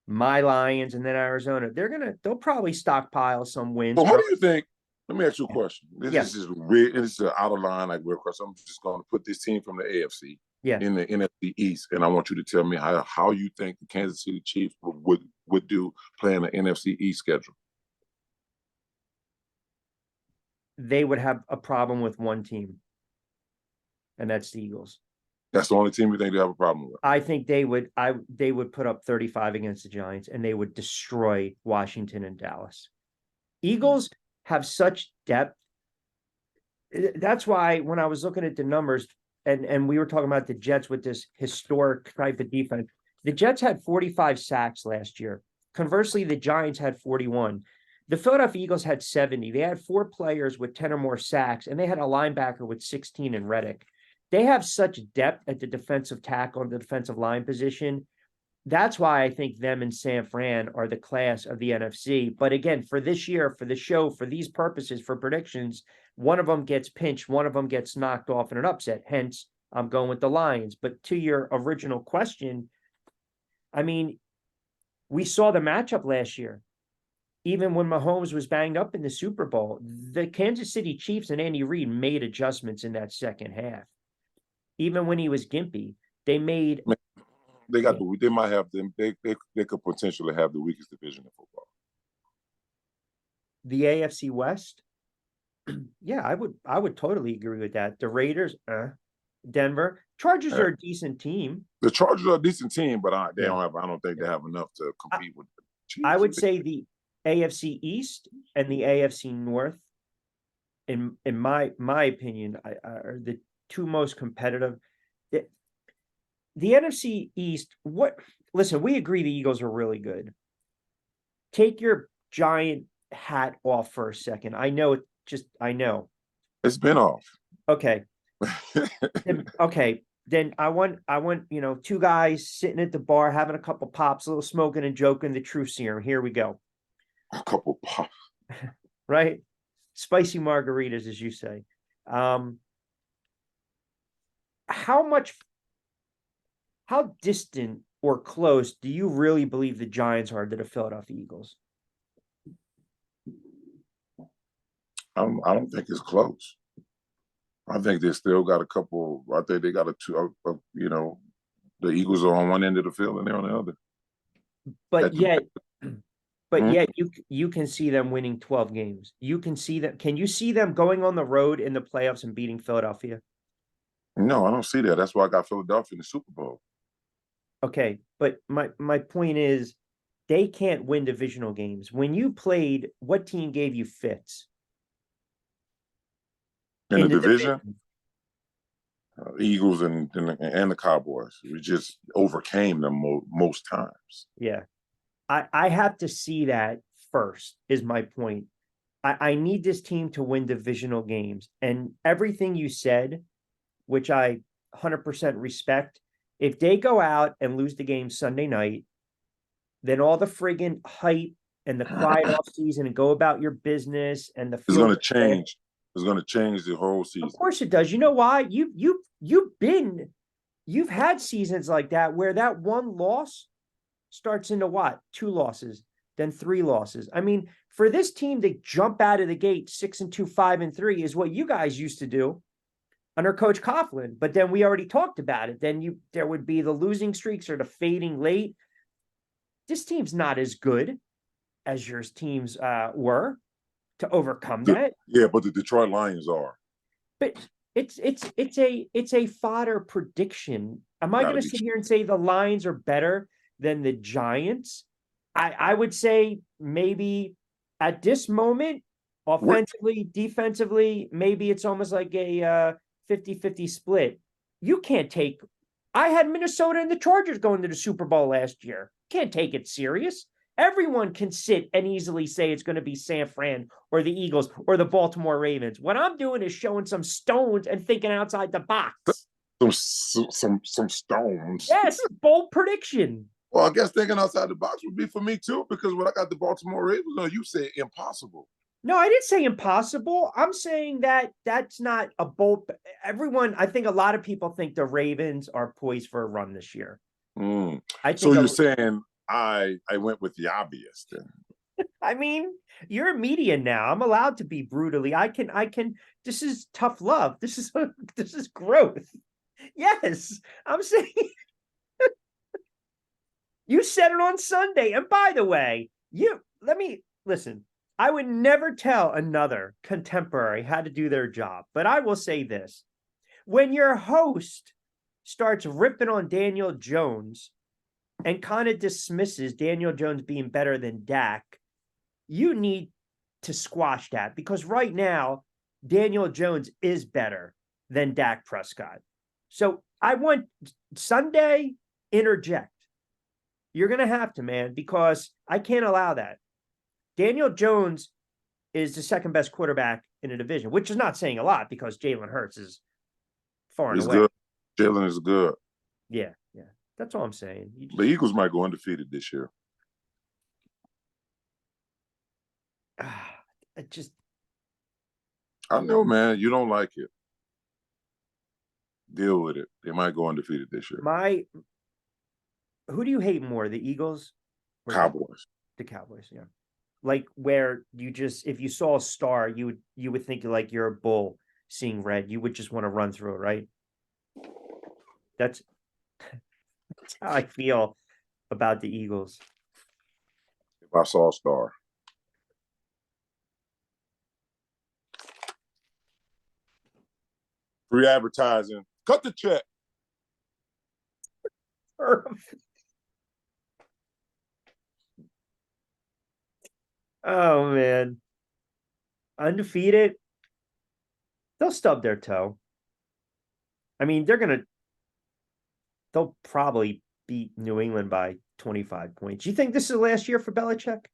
my Lions, and then Arizona. They'll probably stockpile some wins. Well, what do you think? Let me ask you a question. This is weird. This is out of line, like weird question. I'm just going to put this team from the AFC in the NFC East, and I want you to tell me how you think the Kansas City Chiefs would do playing the NFC East schedule. They would have a problem with one team, and that's the Eagles. That's the only team you think they have a problem with? I think they would put up 35 against the Giants, and they would destroy Washington and Dallas. Eagles have such depth. That's why when I was looking at the numbers, and we were talking about the Jets with this historic type of defense, the Jets had 45 sacks last year. Conversely, the Giants had 41. The Philadelphia Eagles had 70. They had 4 players with 10 or more sacks, and they had a linebacker with 16 in Reddick. They have such depth at the defensive tackle and the defensive line position. That's why I think them and San Fran are the class of the NFC. But again, for this year, for the show, for these purposes, for predictions, one of them gets pinched, one of them gets knocked off in an upset. Hence, I'm going with the Lions. But to your original question, I mean, we saw the matchup last year. Even when Mahomes was banged up in the Super Bowl, the Kansas City Chiefs and Andy Reid made adjustments in that second half. Even when he was gimpy, they made They got they might have them. They could potentially have the weakest division in football. The AFC West. Yeah, I would totally agree with that. The Raiders, Denver, Chargers are a decent team. The Chargers are a decent team, but I don't think they Yeah. have enough to compete with the Chiefs. I would say the AFC East and the AFC North, in my opinion, are the two most competitive. The NFC East, listen, we agree the Eagles are really good. Take your giant hat off for a second. I know I know. It's been off. Okay. Okay. Then I want, two guys sitting at the bar, having a couple pops, a little smoking and joking, the truth serum. Here we go. A couple pops. Right? Spicy margaritas, as you say. How distant or close do you really believe the Giants are to the Philadelphia Eagles? I don't think it's close. I think they still got a couple. I think they got the Eagles are on one end of the field and they're on the other. But yet you can see them winning 12 games. You can see that. Can you see them going on the road in the playoffs and beating Philadelphia? No, I don't see that. That's why I got Philadelphia in the Super Bowl. Okay, but my point is they can't win divisional games. When you played, what team gave you fits? In the division? Eagles and the Cowboys. We just overcame them most times. Yeah. I have to see that first, is my point. I need this team to win divisional games. And everything you said, which I 100% respect, if they go out and lose the game Sunday night, then all the friggin' hype and the quiet off season and go about your business and the it's going to change. It's going to change the whole season. Of course it does. You know why? You've had seasons like that where that one loss starts into what? 2 losses, then 3 losses. I mean, for this team to jump out of the gate 6-2, 5-3 is what you guys used to do under Coach Coughlin. But then we already talked about it. Then there would be the losing streaks or the fading late. This team's not as good as your teams were to overcome that. Yeah, but the Detroit Lions are. But it's a fodder prediction. Am I going to sit here and say the Lions are better than the Giants? I would say maybe at this moment, offensively, defensively, maybe it's almost like a 50-50 split. You can't take. I had Minnesota and the Chargers going to the Super Bowl last year. Can't take it serious. Everyone can sit and easily say it's going to be San Fran or the Eagles or the Baltimore Ravens. What I'm doing is showing some stones and thinking outside the box. Some stones. Yes, bold prediction. Well, I guess thinking outside the box would be for me too, because when I got the Baltimore Ravens, you said impossible. No, I didn't say impossible. I'm saying that that's not a bold. I think a lot of people think the Ravens are poised for a run this year. So you're saying I went with the obvious then. I mean, you're a media now. I'm allowed to be brutally. I can. This is tough love. This is growth. Yes, I'm saying. You said it on Sunday. And by the way, let me listen. I would never tell another contemporary how to do their job, but I will say this. When your host starts ripping on Daniel Jones and kind of dismisses Daniel Jones being better than Dak, you need to squash that, because right now, Daniel Jones is better than Dak Prescott. So I want Sunday, interject. You're going to have to, man, because I can't allow that. Daniel Jones is the second best quarterback in the division, which is not saying a lot because Jalen Hurts is far and away. Good. Jalen is good. Yeah. That's all I'm saying. The Eagles might go undefeated this year. I know, man. You don't like it. Deal with it. They might go undefeated this year. Who do you hate more, the Eagles or Cowboys? The Cowboys, yeah. Like where if you saw a star, you would think like you're a bull seeing red. You would just want to run through it, right? That's That's how I feel about the Eagles. If I saw a star. Free advertising. Cut the check. Oh man. Undefeated. They'll stub their toe. I mean, they'll probably beat New England by 25 points. You think this is the last year for Belichick?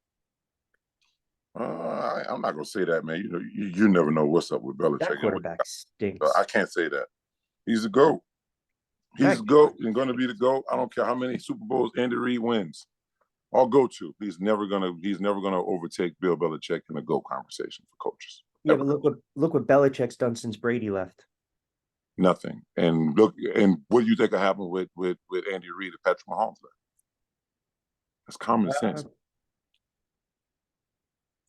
I'm not gonna say that, man. You never know what's up with Belichick. That quarterback stinks. I can't say that. He's a GOAT. He's a GOAT and going to be the GOAT. I don't care how many Super Bowls Andy Reid wins. I'll go to. He's never gonna overtake Bill Belichick in the GOAT conversation for coaches. Yeah, but look what Belichick's done since Brady left. Nothing. And what do you think will happen with Andy Reid and Patrick Mahomes left? That's common sense.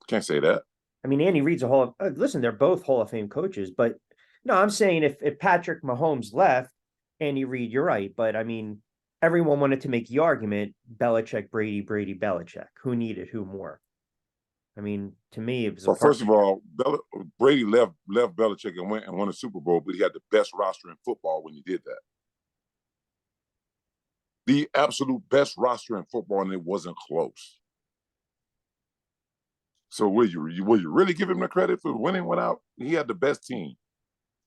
Can't say that. I mean, Andy Reid's listen, they're both Hall of Fame coaches, but no, I'm saying if Patrick Mahomes left, Andy Reid, you're right. But I mean, everyone wanted to make the argument, Belichick, Brady, Belichick. Who needed who more? I mean, to me, it was. So first of all, Brady left Belichick and won a Super Bowl, but he had the best roster in football when he did that. The absolute best roster in football, and it wasn't close. So will you really give him the credit for winning without? He had the best team.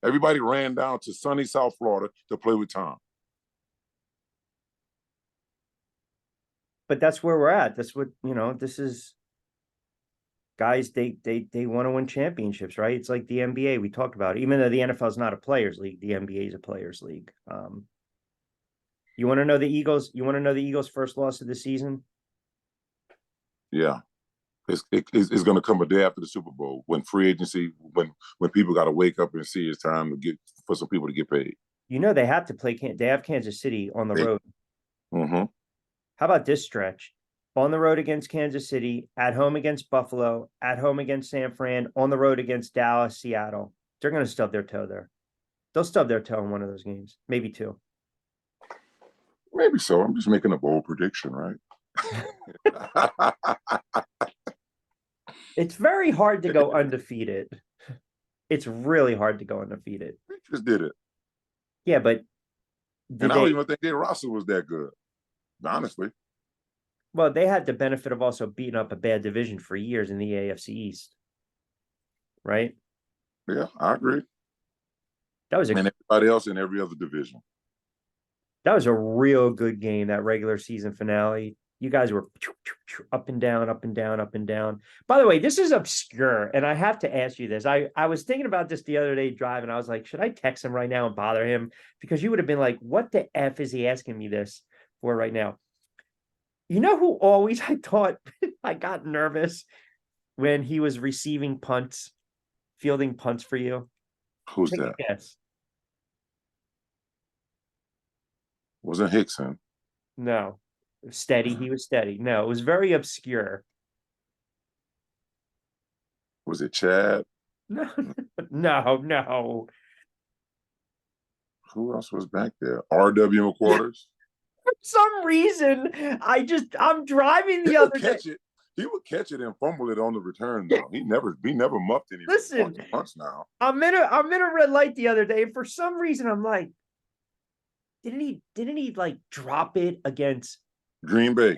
Everybody ran down to sunny South Florida to play with Tom. But that's where we're at. That's what, this is. Guys, they want to win championships, right? It's like the NBA we talked about. Even though the NFL is not a players' league, the NBA is a players' league. You want to know the Eagles? You want to know the Eagles' first loss of the season? Yeah. It's going to come a day after the Super Bowl when free agency, when people got to wake up and see it's time for some people to get paid. They have to play. They have Kansas City on the road. Mm-hmm. How about this stretch? On the road against Kansas City, at home against Buffalo, at home against San Fran, on the road against Dallas, Seattle. They're going to stub their toe there. They'll stub their toe in one of those games, maybe two. Maybe so. I'm just making a bold prediction, right? It's very hard to go undefeated. It's really hard to go undefeated. We just did it. Yeah, but I don't even think their roster was that good, honestly. Well, they had the benefit of also beating up a bad division for years in the AFC East, right? Yeah, I agree. And everybody else in every other division. That was a real good game, that regular season finale. You guys were up and down, up and down, up and down. By the way, this is obscure, and I have to ask you this. I was thinking about this the other day driving. I was like, should I text him right now and bother him? Because you would have been like, what the F is he asking me this for right now? You know who always I thought I got nervous when he was receiving punts, fielding punts for you? Who's that? Yes. Wasn't Hickson? No. Steady. He was steady. No, it was very obscure. Was it Chad? No. Who else was back there? R.W. McQuarters? For some reason, I'm driving the other day. He would catch it and fumble it on the return, though. He never muffed any punts now. I'm in a red light the other day, and for some reason I'm like, didn't he like drop it against Green Bay?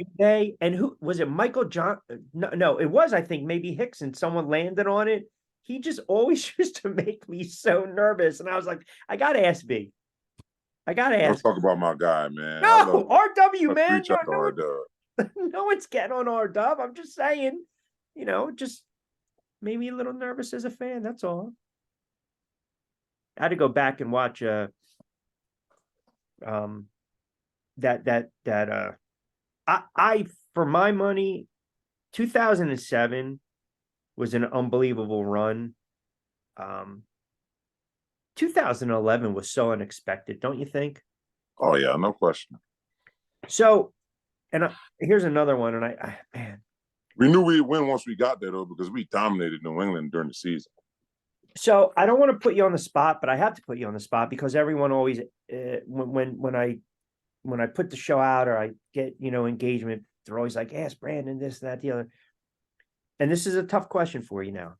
And who was it? Michael John? No, it was, I think, maybe Hickson. Someone landed on it. He just always used to make me so nervous. And I was like, I gotta ask B. Don't talk about my guy, man. No, RW, man. RW. No one's getting on RW. I'm just saying, just made me a little nervous as a fan. That's all. I had to go back and watch I for my money, 2007 was an unbelievable run. 2011 was so unexpected, don't you think? Oh yeah, no question. So, and here's another one, and man, we knew we'd win once we got there though, because we dominated New England during the season. So I don't want to put you on the spot, but I have to put you on the spot because everyone always when when I put the show out or I get, engagement, they're always like, ask Brandon this, that, the other. And this is a tough question for you now.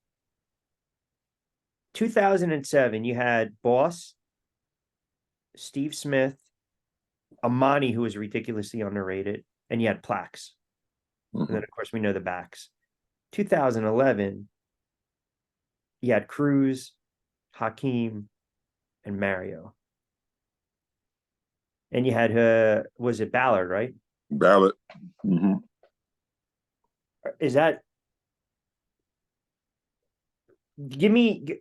2007, you had Boss, Steve Smith, Amani, who was ridiculously underrated, and you had Plax. And then, of course, we know the backs. 2011, you had Cruz, Hakeem, and Mario. And you had, was it Ballard, right? Ballard. Is that,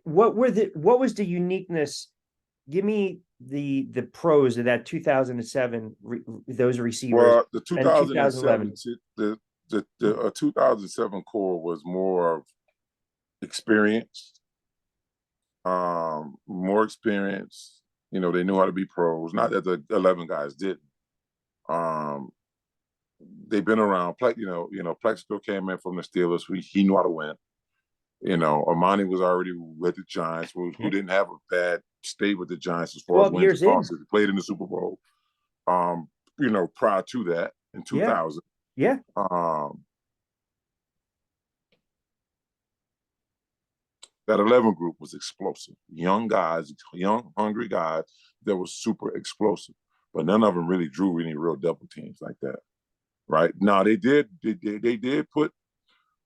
what was the uniqueness? Give me the pros of that 2007, those receivers. Well, the and 2007, the 2007 core was more of experience, more experience. They knew how to be pros. Not that the 11 guys didn't. They've been around. Plexico came in from the Steelers. He knew how to win. Amani was already with the Giants, who didn't have a bad stay with the Giants as far as wins and losses. He played in the Super Bowl. Prior to that, in 2000. Yeah. That 11 group was explosive. Young guys, young, hungry guys that were super explosive. But none of them really drew any real double teams like that. Right? Now, they did put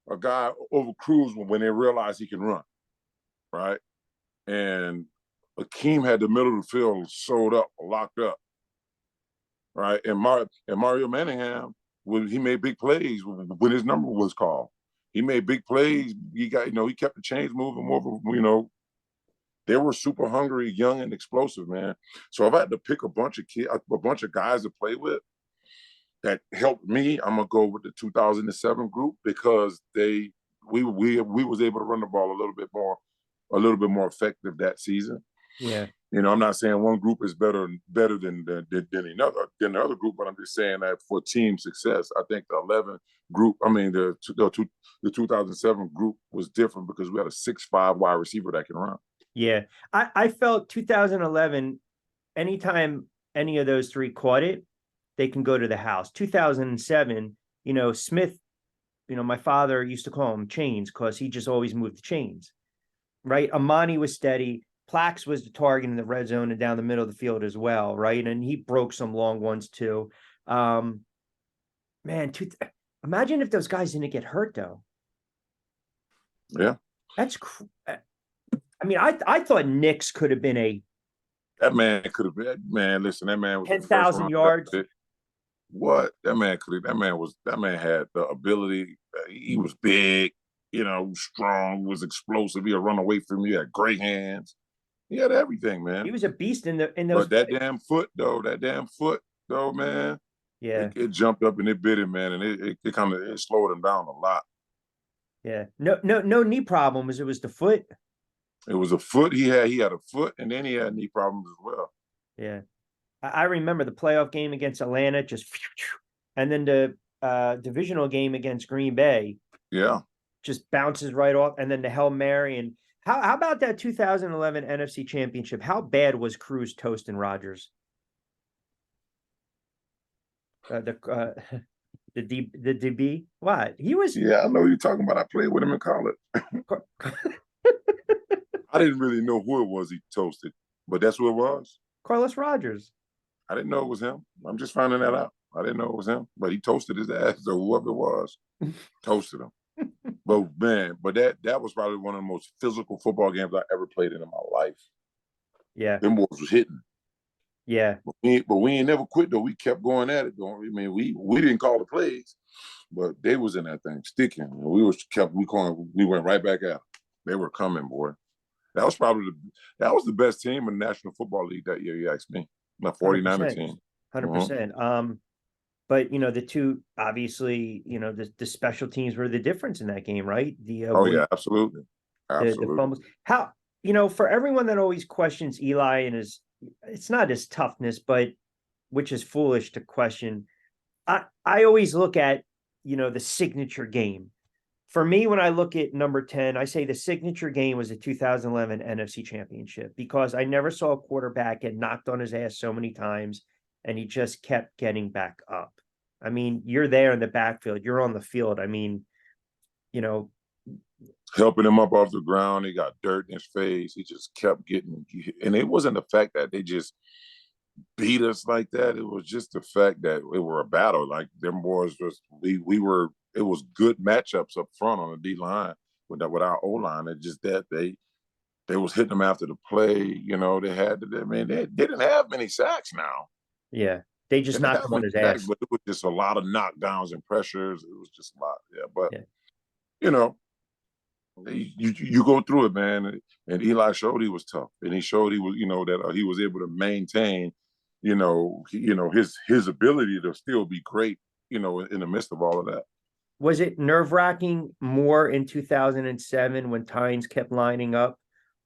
a guy over Cruz when they realized he can run. Right? And Akeem had the middle of the field sewed up, locked up. Right? And Mario Manningham, he made big plays when his number was called. He made big plays. He got, he kept the chains moving. They were super hungry, young, and explosive, man. So if I had to pick a bunch of guys to play with that helped me, I'm gonna go with the 2007 group because we was able to run the ball a little bit more effective that season. Yeah. I'm not saying one group is better than the other group, but I'm just saying that for team success, I think the 11 group, the 2007 group was different because we had a 6'5" wide receiver that can run. Yeah, I felt 2011. Anytime any of those three caught it, they can go to the house. 2007, Smith. My father used to call him Chains because he just always moved the chains. Right, Amani was steady. Plax was the target in the red zone and down the middle of the field as well, right? And he broke some long ones too. Man, imagine if those guys didn't get hurt though. Yeah, that's. I thought Knicks could have been that man could have been. Man, listen, that man was 10,000 yards. What that man could have? That man had the ability. He was big, strong, was explosive. He had run away from you. He had great hands. He had everything, man. He was a beast in those. But that damn foot, though, man. Yeah, it jumped up and it bit him, man, and it kind of slowed him down a lot. Yeah, no knee problems. It was the foot. It was a foot he had. He had a foot, and then he had knee problems as well. Yeah, I remember the playoff game against Atlanta, and then the divisional game against Green Bay. Yeah, just bounces right off, and then the Hail Mary. And how about that 2011 NFC Championship? How bad was Cruz toasting Rodgers? The DB? What? He was. Yeah, I know you're talking about. I played with him in college. I didn't really know who it was he toasted, but that's who it was. Carlos Rodgers. I didn't know it was him. I'm just finding that out. I didn't know it was him, but he toasted his ass, or whoever it was, toasted him. But man, that was probably one of the most physical football games I ever played in my life. Yeah, them boys was hitting. Yeah, but we ain't never quit though. We kept going at it. Though. I mean, we didn't call the plays, but they was in that thing sticking. And we went right back out. They were coming, boy. That was the best team in the National Football League that year. You asked me, my 49er team, 100%. But the two obviously, the special teams were the difference in that game, right? Yeah, absolutely. The fumbles. How for everyone that always questions Eli and it's not his toughness, but which is foolish to question. I always look at the signature game. For me, when I look at number 10, I say the signature game was the 2011 NFC Championship because I never saw a quarterback get knocked on his ass so many times and he just kept getting back up. I mean, you're there in the backfield, you're on the field. I mean, you know, helping him up off the ground. He got dirt in his face. He just kept getting, and it wasn't the fact that they just beat us like that. It was just the fact that it were a battle. Like them boys was, we were. It was good matchups up front on the D line with our O line. It's just that they was hitting them after the play. You know, they had to. I mean, they didn't have many sacks now. yeah, they They just didn't knocked have him on many his sacks, ass. but it was just a lot of knockdowns and pressures. It was just a lot. Yeah, but Yeah. you know, you go through it, man. And Eli showed he was tough, and he showed he was, that he was able to maintain, his ability to still be great, in the midst of all of that. Was it nerve-wracking more in 2007 when Tynes kept lining up,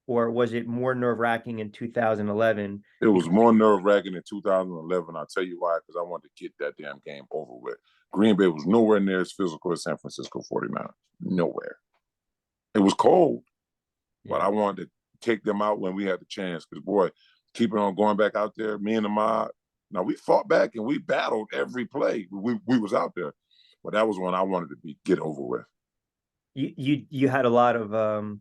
or was it more nerve-wracking in 2011? It was more nerve-wracking in 2011. I'll tell you why, because I wanted to get that damn game over with. Green Bay was nowhere near as physical as San Francisco 49ers. Nowhere. It was cold, but I wanted to take them out when we had the chance. Because, boy, keeping on going back out there, me and Ahmad, now we fought back and we battled every play. We was out there. But that was when I wanted to get over with. You had a lot of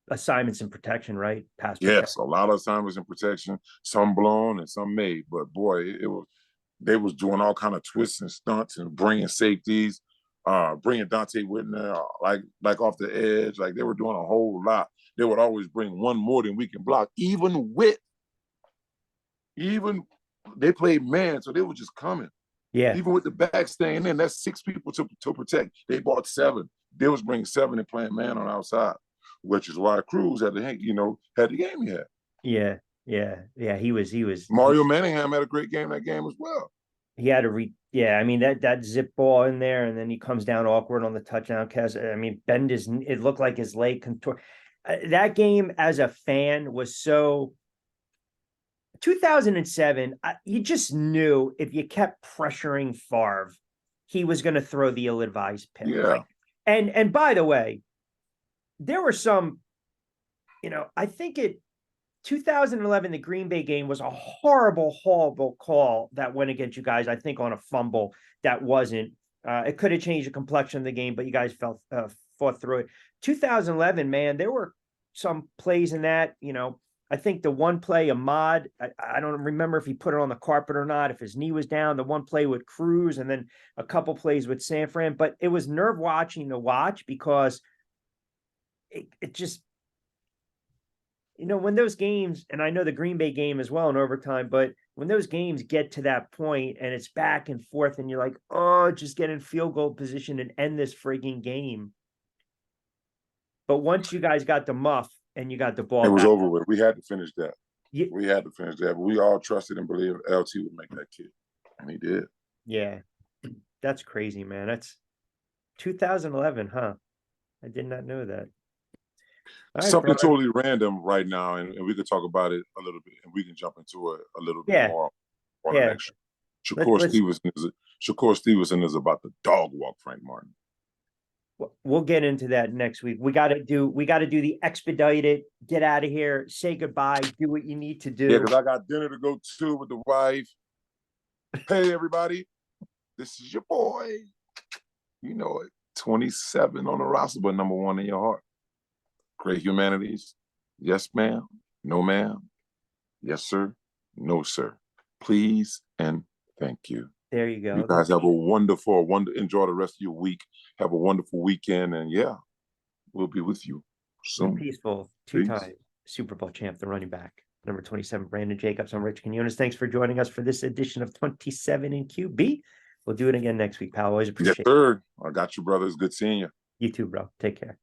assignments in protection, right? Pass protection. Yes, a lot of assignments in protection, some blown and some made. But boy, they was doing all kind of twists and stunts and bringing safeties, bringing Dante Whitner like off the edge. Like they were doing a whole lot. They would always bring one more than we can block, even they played man, so they were just coming. Yeah. Even with the back staying in, that's 6 people to protect. They bought 7. They was bringing 7 and playing man on the outside, which is why Cruz had the game he had. Yeah. He was. Mario Manningham had a great game that game as well. He had I mean, that zip ball in there, and then he comes down awkward on the touchdown catch. I mean, it looked like his leg contort. That game as a fan was so. 2007, you just knew if you kept pressuring Favre, he was going to throw the ill-advised pick. Yeah. Right? And by the way, there were some, I think 2011, the Green Bay game was a horrible call that went against you guys. I think on a fumble that wasn't. It could have changed the complexion of the game, but you guys fought through it. 2011, man, there were some plays in that, I think the one play, Ahmad, I don't remember if he put it on the carpet or not, if his knee was down, the one play with Cruz, and then a couple plays with San Fran. But it was nerve-watching to watch because it just, when those games, and I know the Green Bay game as well in overtime, but when those games get to that point and it's back and forth and you're like, oh, just get in field goal position and end this frigging game. But once you guys got the muff, and you got the ball. It was over with. We had to finish that. We had to finish that. But we all trusted and believed LT would make that kick. And he did. Yeah. That's crazy, man. That's 2011, huh? I did not know that. Something totally random right now, and we could talk about it a little bit, and we can jump into it a little bit more on the next show. Shakur Stevenson is about the dog walk Frank Martin. We'll get into that next week. We got to do the expedited, get out of here, say goodbye, do what you need to do. Yeah, because I got dinner to go to with the wife. Hey, everybody, this is your boy. You know it. 27 on the roster, but number 1 in your heart. Great humanities. Yes, ma'am. No, ma'am. Yes, sir. No, sir. Please and thank you. There you go. You guys have enjoy the rest of your week. Have a wonderful weekend. And yeah, we'll be with you soon. Peaceful, 2-time Super Bowl champ, the running back, number 27, Brandon Jacobs. I'm Rich Quinones. Thanks for joining us for this edition of 27 in QB. We'll do it again next week, pal. Always appreciate it. Yes, sir. I got you, brother. It's good seeing you. You too, bro. Take care.